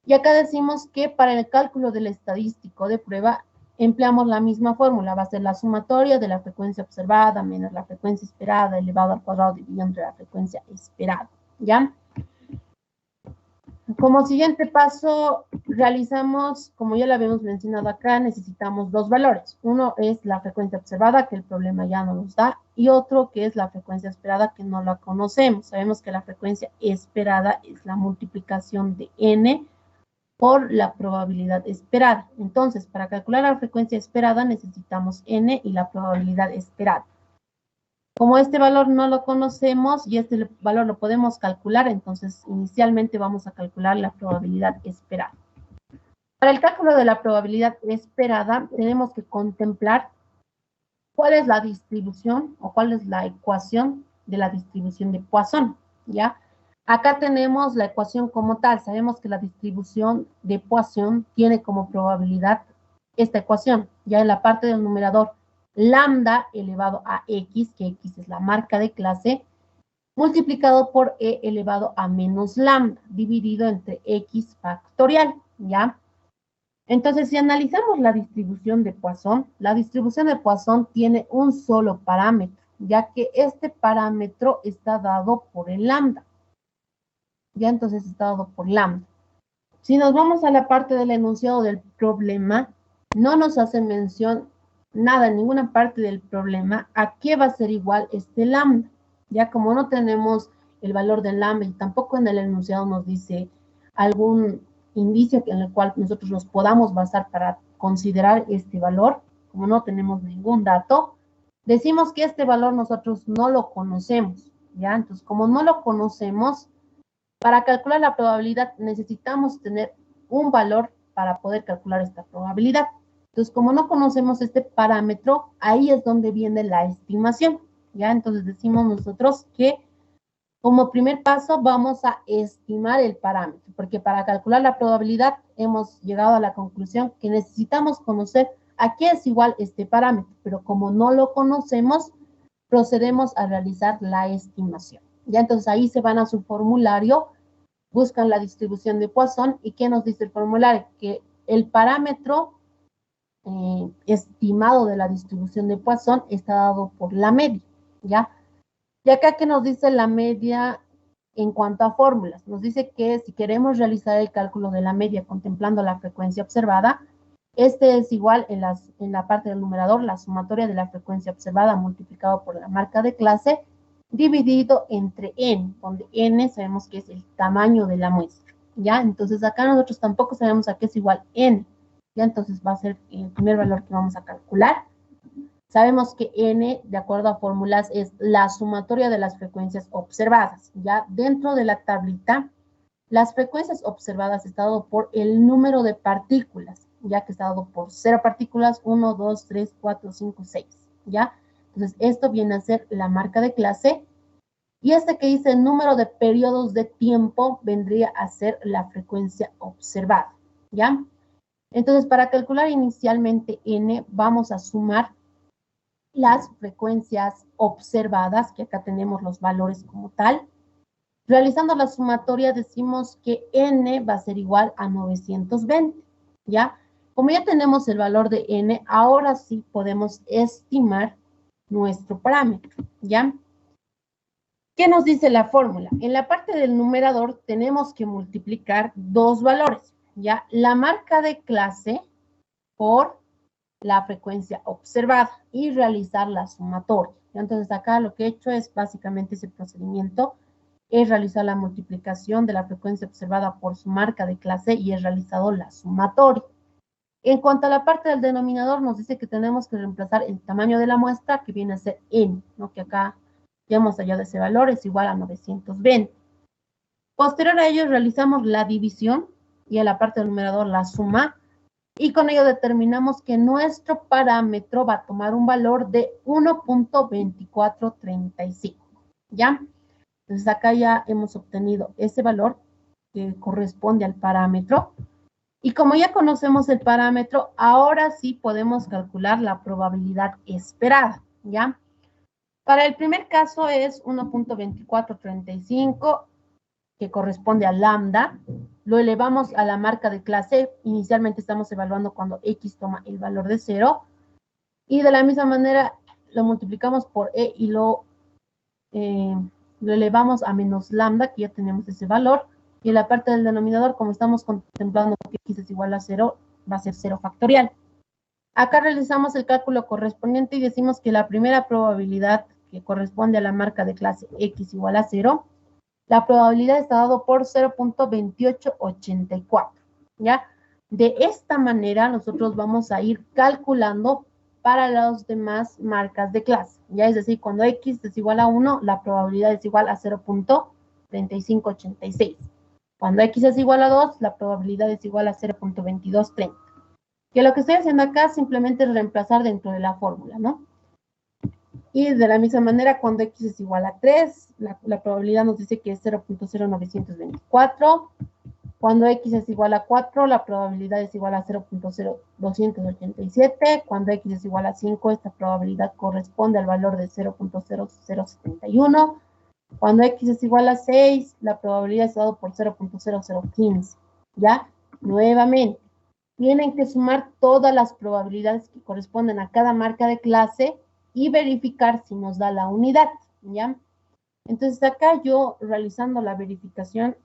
Y acá decimos que para el cálculo del estadístico de prueba empleamos la misma fórmula. Va a ser la sumatoria de la frecuencia observada menos la frecuencia esperada elevado al cuadrado dividido entre la frecuencia esperada, ¿ya? Como siguiente paso, realizamos, como ya lo habíamos mencionado acá, necesitamos dos valores. Uno es la frecuencia observada, que el problema ya no nos da, y otro que es la frecuencia esperada, que no la conocemos. Sabemos que la frecuencia esperada es la multiplicación de n por la probabilidad esperada. Entonces, para calcular la frecuencia esperada necesitamos n y la probabilidad esperada. Como este valor no lo conocemos y este valor lo podemos calcular, entonces inicialmente vamos a calcular la probabilidad esperada. Para el cálculo de la probabilidad esperada tenemos que contemplar cuál es la distribución o cuál es la ecuación de la distribución de Poisson, ¿ya? Acá tenemos la ecuación como tal. Sabemos que la distribución de Poisson tiene como probabilidad esta ecuación, ya en la parte del numerador, lambda elevado a x, que x es la marca de clase, multiplicado por e elevado a menos lambda, dividido entre x factorial, ¿ya? Entonces, si analizamos la distribución de Poisson, la distribución de Poisson tiene un solo parámetro, ya que este parámetro está dado por el lambda. Ya entonces está dado por lambda. Si nos vamos a la parte del enunciado del problema, no nos hace mención nada en ninguna parte del problema a qué va a ser igual este lambda. Ya como no tenemos el valor del lambda y tampoco en el enunciado nos dice algún indicio en el cual nosotros nos podamos basar para considerar este valor, como no tenemos ningún dato, decimos que este valor nosotros no lo conocemos, ¿ya? Entonces, como no lo conocemos, para calcular la probabilidad necesitamos tener un valor para poder calcular esta probabilidad. Entonces, como no conocemos este parámetro, ahí es donde viene la estimación, ¿ya? Entonces decimos nosotros que como primer paso vamos a estimar el parámetro, porque para calcular la probabilidad hemos llegado a la conclusión que necesitamos conocer a qué es igual este parámetro, pero como no lo conocemos, procedemos a realizar la estimación. Ya entonces ahí se van a su formulario, buscan la distribución de Poisson y ¿qué nos dice el formulario? Que el parámetro estimado de la distribución de Poisson está dado por la media, ¿ya? Y acá que nos dice la media en cuanto a fórmulas, nos dice que si queremos realizar el cálculo de la media contemplando la frecuencia observada, este es igual en la parte del numerador, la sumatoria de la frecuencia observada multiplicado por la marca de clase, dividido entre n, donde n sabemos que es el tamaño de la muestra, ¿ya? Entonces acá nosotros tampoco sabemos a qué es igual n, ¿ya? Entonces va a ser el primer valor que vamos a calcular. Sabemos que n, de acuerdo a fórmulas, es la sumatoria de las frecuencias observadas, ¿ya? Dentro de la tablita, las frecuencias observadas está dado por el número de partículas, ya que está dado por 0 partículas, 1, 2, 3, 4, 5, 6, ¿ya? Entonces, esto viene a ser la marca de clase. Y este que dice número de periodos de tiempo vendría a ser la frecuencia observada, ¿ya? Entonces, para calcular inicialmente n, vamos a sumar las frecuencias observadas, que acá tenemos los valores como tal. Realizando la sumatoria decimos que n va a ser igual a 920, ¿ya? Como ya tenemos el valor de n, ahora sí podemos estimar nuestro parámetro, ¿ya? ¿Qué nos dice la fórmula? En la parte del numerador tenemos que multiplicar dos valores, ¿ya? La marca de clase por la frecuencia observada y realizar la sumatoria. Entonces acá lo que he hecho es básicamente ese procedimiento, es realizar la multiplicación de la frecuencia observada por su marca de clase y he realizado la sumatoria. En cuanto a la parte del denominador, nos dice que tenemos que reemplazar el tamaño de la muestra, que viene a ser n, ¿no? Que acá ya hemos hallado ese valor, es igual a 920. Posterior a ello, realizamos la división y a la parte del numerador la suma, y con ello determinamos que nuestro parámetro va a tomar un valor de 1.2435, ¿ya? Entonces acá ya hemos obtenido ese valor que corresponde al parámetro. Y como ya conocemos el parámetro, ahora sí podemos calcular la probabilidad esperada, ¿ya? Para el primer caso es 1.2435, que corresponde a lambda. Lo elevamos a la marca de clase. Inicialmente estamos evaluando cuando x toma el valor de 0. Y de la misma manera lo multiplicamos por e y lo elevamos a menos lambda, que ya tenemos ese valor. Y en la parte del denominador, como estamos contemplando que x es igual a 0, va a ser 0 factorial. Acá realizamos el cálculo correspondiente y decimos que la primera probabilidad que corresponde a la marca de clase x igual a 0, la probabilidad está dado por 0.2884, ¿ya? De esta manera nosotros vamos a ir calculando para las demás marcas de clase, ¿ya? Es decir, cuando x es igual a 1, la probabilidad es igual a 0.3586. Cuando x es igual a 2, la probabilidad es igual a 0.2230. Que lo que estoy haciendo acá simplemente es reemplazar dentro de la fórmula, ¿no? Y de la misma manera, cuando x es igual a 3, la probabilidad nos dice que es 0.0924. Cuando x es igual a 4, la probabilidad es igual a 0.0287. Cuando x es igual a 5, esta probabilidad corresponde al valor de 0.0071. Cuando x es igual a 6, la probabilidad es dado por 0.0015. ¿Ya? Nuevamente, tienen que sumar todas las probabilidades que corresponden a cada marca de clase y verificar si nos da la unidad, ¿ya? Entonces acá yo, realizando la verificación,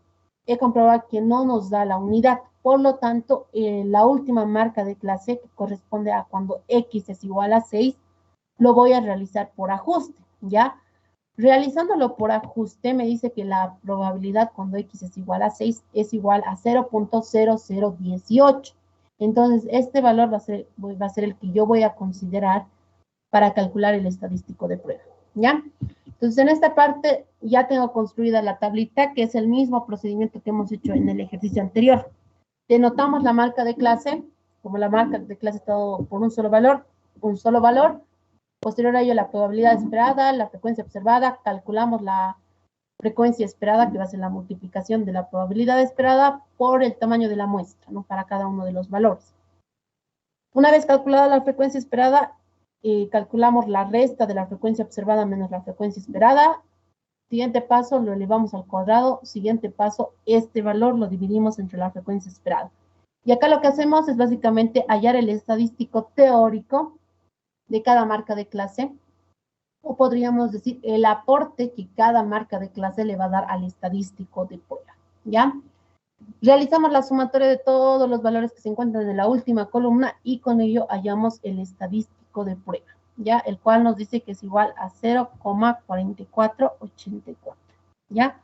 he comprobado que no nos da la unidad. Por lo tanto, la última marca de clase, que corresponde a cuando x es igual a 6, lo voy a realizar por ajuste, ¿ya? Realizándolo por ajuste, me dice que la probabilidad cuando x es igual a 6 es igual a 0.0018. Entonces, este valor va a ser el que yo voy a considerar para calcular el estadístico de prueba, ¿ya? Entonces, en esta parte ya tengo construida la tablita, que es el mismo procedimiento que hemos hecho en el ejercicio anterior. Denotamos la marca de clase, como la marca de clase está dado por un solo valor. Posterior a ello, la probabilidad esperada, la frecuencia observada, calculamos la frecuencia esperada, que va a ser la multiplicación de la probabilidad esperada por el tamaño de la muestra, ¿no? Para cada uno de los valores. Una vez calculada la frecuencia esperada, calculamos la resta de la frecuencia observada menos la frecuencia esperada. Siguiente paso, lo elevamos al cuadrado. Siguiente paso, este valor lo dividimos entre la frecuencia esperada. Y acá lo que hacemos es básicamente hallar el estadístico teórico de cada marca de clase, o podríamos decir el aporte que cada marca de clase le va a dar al estadístico de prueba, ¿ya? Realizamos la sumatoria de todos los valores que se encuentran en la última columna y con ello hallamos el estadístico de prueba, ¿ya? El cual nos dice que es igual a 0,4484, ¿ya?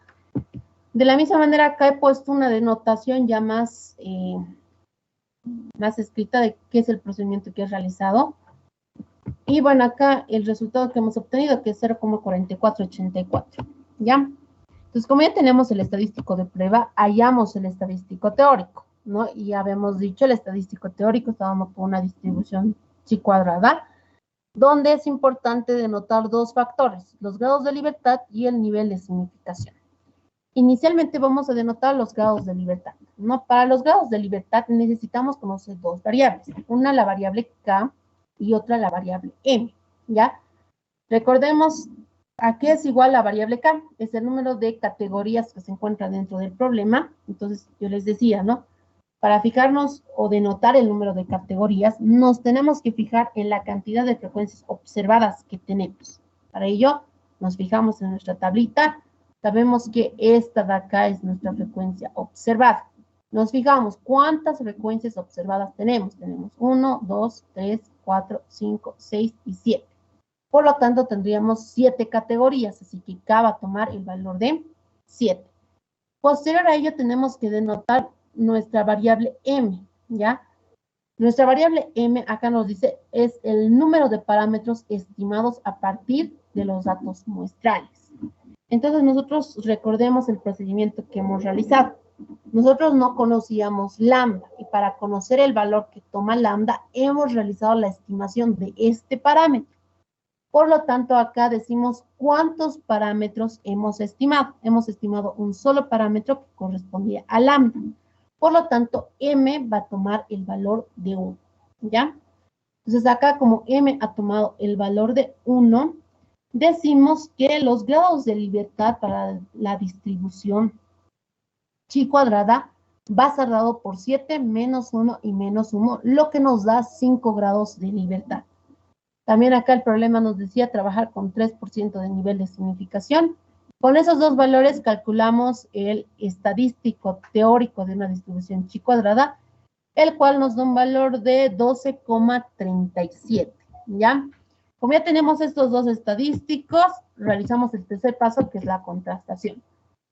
De la misma manera, acá he puesto una denotación ya más escrita de qué es el procedimiento que he realizado. Y bueno, acá el resultado que hemos obtenido, que es 0,4484, ¿ya? Entonces, como ya tenemos el estadístico de prueba, hallamos el estadístico teórico, ¿no? Y ya habíamos dicho, el estadístico teórico está dado por una distribución chi cuadrada. donde es importante denotar dos factores, los grados de libertad y el nivel de significación. Inicialmente vamos a denotar los grados de libertad, ¿no? Para los grados de libertad necesitamos conocer dos variables, una la variable K y otra la variable M, ¿ya? Recordemos a qué es igual la variable K, es el número de categorías que se encuentra dentro del problema. Entonces yo les decía, ¿no? Para fijarnos o denotar el número de categorías, nos tenemos que fijar en la cantidad de frecuencias observadas que tenemos. Para ello, nos fijamos en nuestra tablita. Sabemos que esta de acá es nuestra frecuencia observada. Nos fijamos cuántas frecuencias observadas tenemos. Tenemos 1, 2, 3, 4, 5, 6 y 7. Por lo tanto, tendríamos 7 categorías, así que K va a tomar el valor de 7. Posterior a ello, tenemos que denotar nuestra variable M, ¿ya? Nuestra variable M, acá nos dice, es el número de parámetros estimados a partir de los datos muestrales. Entonces, nosotros recordemos el procedimiento que hemos realizado. Nosotros no conocíamos lambda, y para conocer el valor que toma lambda, hemos realizado la estimación de este parámetro. Por lo tanto, acá decimos cuántos parámetros hemos estimado. Hemos estimado un solo parámetro que correspondía a lambda. Por lo tanto, M va a tomar el valor de 1, ¿ya? Entonces, acá como M ha tomado el valor de 1, decimos que los grados de libertad para la distribución chi cuadrada va a ser dado por 7 menos 1 y menos 1, lo que nos da 5 grados de libertad. También acá el problema nos decía trabajar con 3% de nivel de significación. Con esos dos valores calculamos el estadístico teórico de una distribución chi cuadrada, el cual nos da un valor de 12,37, ¿ya? Como ya tenemos estos dos estadísticos, realizamos el tercer paso, que es la contrastación.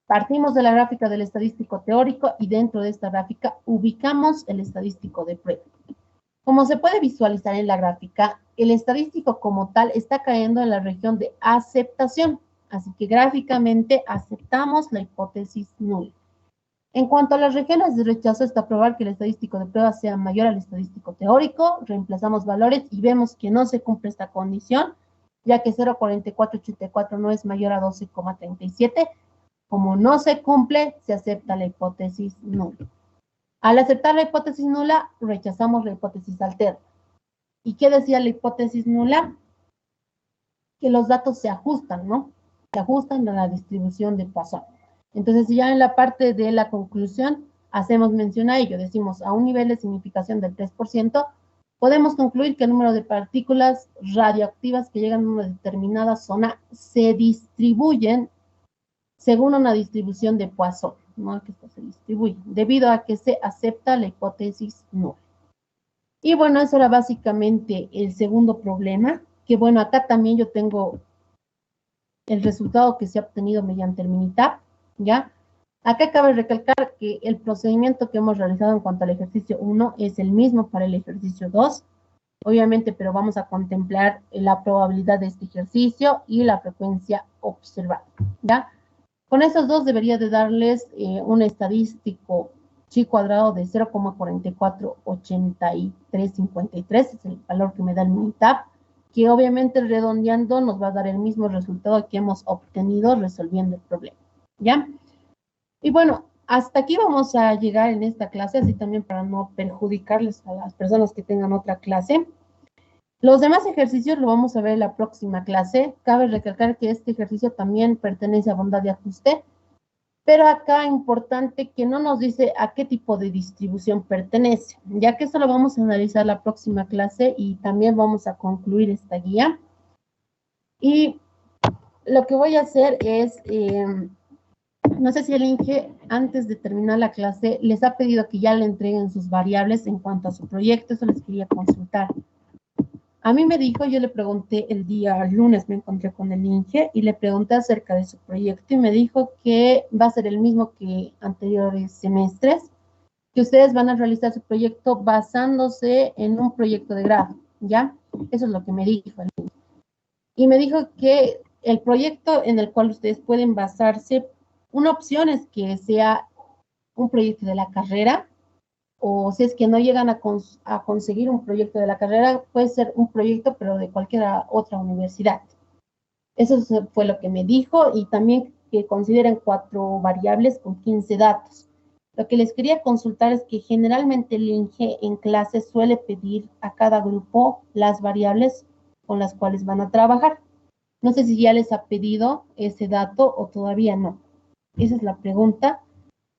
Partimos de la gráfica del estadístico teórico y dentro de esta gráfica ubicamos el estadístico de prueba. Como se puede visualizar en la gráfica, el estadístico como tal está cayendo en la región de aceptación, así que gráficamente aceptamos la hipótesis nula. En cuanto a las regiones de rechazo, está probar que el estadístico de prueba sea mayor al estadístico teórico, reemplazamos valores y vemos que no se cumple esta condición, ya que 0,4484 no es mayor a 12,37. Como no se cumple, se acepta la hipótesis nula. Al aceptar la hipótesis nula, rechazamos la hipótesis alterna. ¿Y qué decía la hipótesis nula? Que los datos se ajustan, ¿no? Se ajustan a la distribución de Poisson. Entonces, ya en la parte de la conclusión, hacemos mención a ello. Decimos, a un nivel de significación del 3%, podemos concluir que el número de partículas radioactivas que llegan a una determinada zona se distribuyen según una distribución de Poisson, ¿no? Que esto se distribuye, debido a que se acepta la hipótesis nula. Y bueno, eso era básicamente el segundo problema, que bueno, acá también yo tengo el resultado que se ha obtenido mediante el Minitab, ¿ya? Acá cabe recalcar que el procedimiento que hemos realizado en cuanto al ejercicio 1 es el mismo para el ejercicio 2, obviamente, pero vamos a contemplar la probabilidad de este ejercicio y la frecuencia observada, ¿ya? Con esos dos debería de darles un estadístico chi cuadrado de 0,448353, es el valor que me da el Minitab, que obviamente redondeando nos va a dar el mismo resultado que hemos obtenido resolviendo el problema, ¿ya? Y bueno, hasta aquí vamos a llegar en esta clase, así también para no perjudicarles a las personas que tengan otra clase. Los demás ejercicios lo vamos a ver en la próxima clase. Cabe recalcar que este ejercicio también pertenece a bondad de ajuste, pero acá importante que no nos dice a qué tipo de distribución pertenece, ya que eso lo vamos a analizar la próxima clase y también vamos a concluir esta guía. Y lo que voy a hacer es, no sé si el INGE antes de terminar la clase les ha pedido que ya le entreguen sus variables en cuanto a su proyecto, eso les quería consultar. A mí me dijo, yo le pregunté el día lunes, me encontré con el INGE y le pregunté acerca de su proyecto y me dijo que va a ser el mismo que anteriores semestres, que ustedes van a realizar su proyecto basándose en un proyecto de grado, ¿ya? Eso es lo que me dijo el INGE. Y me dijo que el proyecto en el cual ustedes pueden basarse, una opción es que sea un proyecto de la carrera, o si es que no llegan a conseguir un proyecto de la carrera, puede ser un proyecto, pero de cualquier otra universidad. Eso fue lo que me dijo, y también que consideren 4 variables con 15 datos. Lo que les quería consultar es que generalmente el INGE en clase suele pedir a cada grupo las variables con las cuales van a trabajar. No sé si ya les ha pedido ese dato o todavía no. Esa es la pregunta,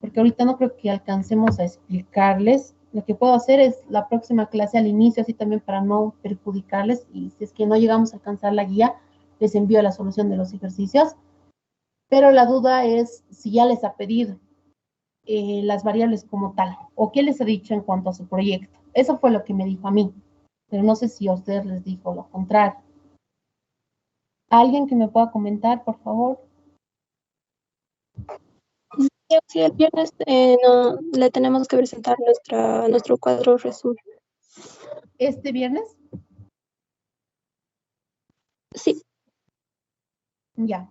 porque ahorita no creo que alcancemos a explicarles. Lo que puedo hacer es la próxima clase al inicio, así también para no perjudicarles, y si es que no llegamos a alcanzar la guía, les envío la solución de los ejercicios. Pero la duda es si ya les ha pedido las variables como tal, o qué les ha dicho en cuanto a su proyecto. Eso fue lo que me dijo a mí, pero no sé si a ustedes les dijo lo contrario. ¿Alguien que me pueda comentar, por favor? Sí, el viernes no, le tenemos que presentar nuestro cuadro resumen. ¿Este viernes? Sí. Ya.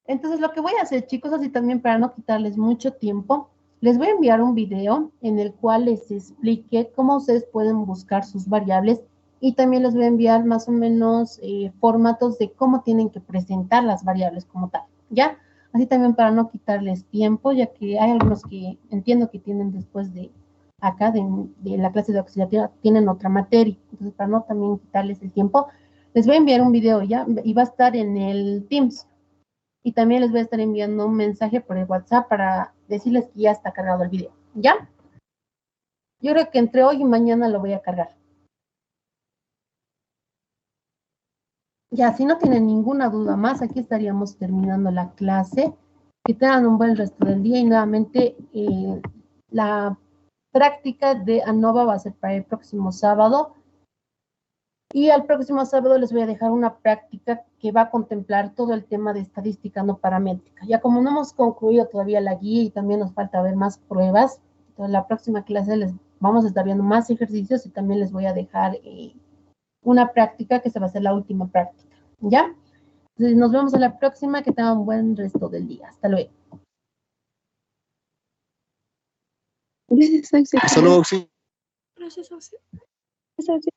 Entonces lo que voy a hacer, chicos, así también para no quitarles mucho tiempo, les voy a enviar un video en el cual les explique cómo ustedes pueden buscar sus variables, y también les voy a enviar más o menos formatos de cómo tienen que presentar las variables como tal, ¿ya? Así también para no quitarles tiempo, ya que hay algunos que entiendo que tienen después de acá, de la clase de auxiliar, tienen otra materia. Entonces, para no también quitarles el tiempo, les voy a enviar un video, ¿ya? Y va a estar en el Teams. Y también les voy a estar enviando un mensaje por el WhatsApp para decirles que ya está cargado el video, ¿ya? Yo creo que entre hoy y mañana lo voy a cargar. Ya, si no tienen ninguna duda más, aquí estaríamos terminando la clase. Que tengan un buen resto del día, y nuevamente la práctica de ANOVA va a ser para el próximo sábado. Y al próximo sábado les voy a dejar una práctica que va a contemplar todo el tema de estadística no paramétrica. Ya como no hemos concluido todavía la guía y también nos falta ver más pruebas, entonces la próxima clase les vamos a estar viendo más ejercicios, y también les voy a dejar una práctica que se va a ser la última práctica, ¿ya? Entonces nos vemos en la próxima, que tengan un buen resto del día. Hasta luego. Gracias, Axel. Hasta luego, sí. Gracias, José. Eso sí.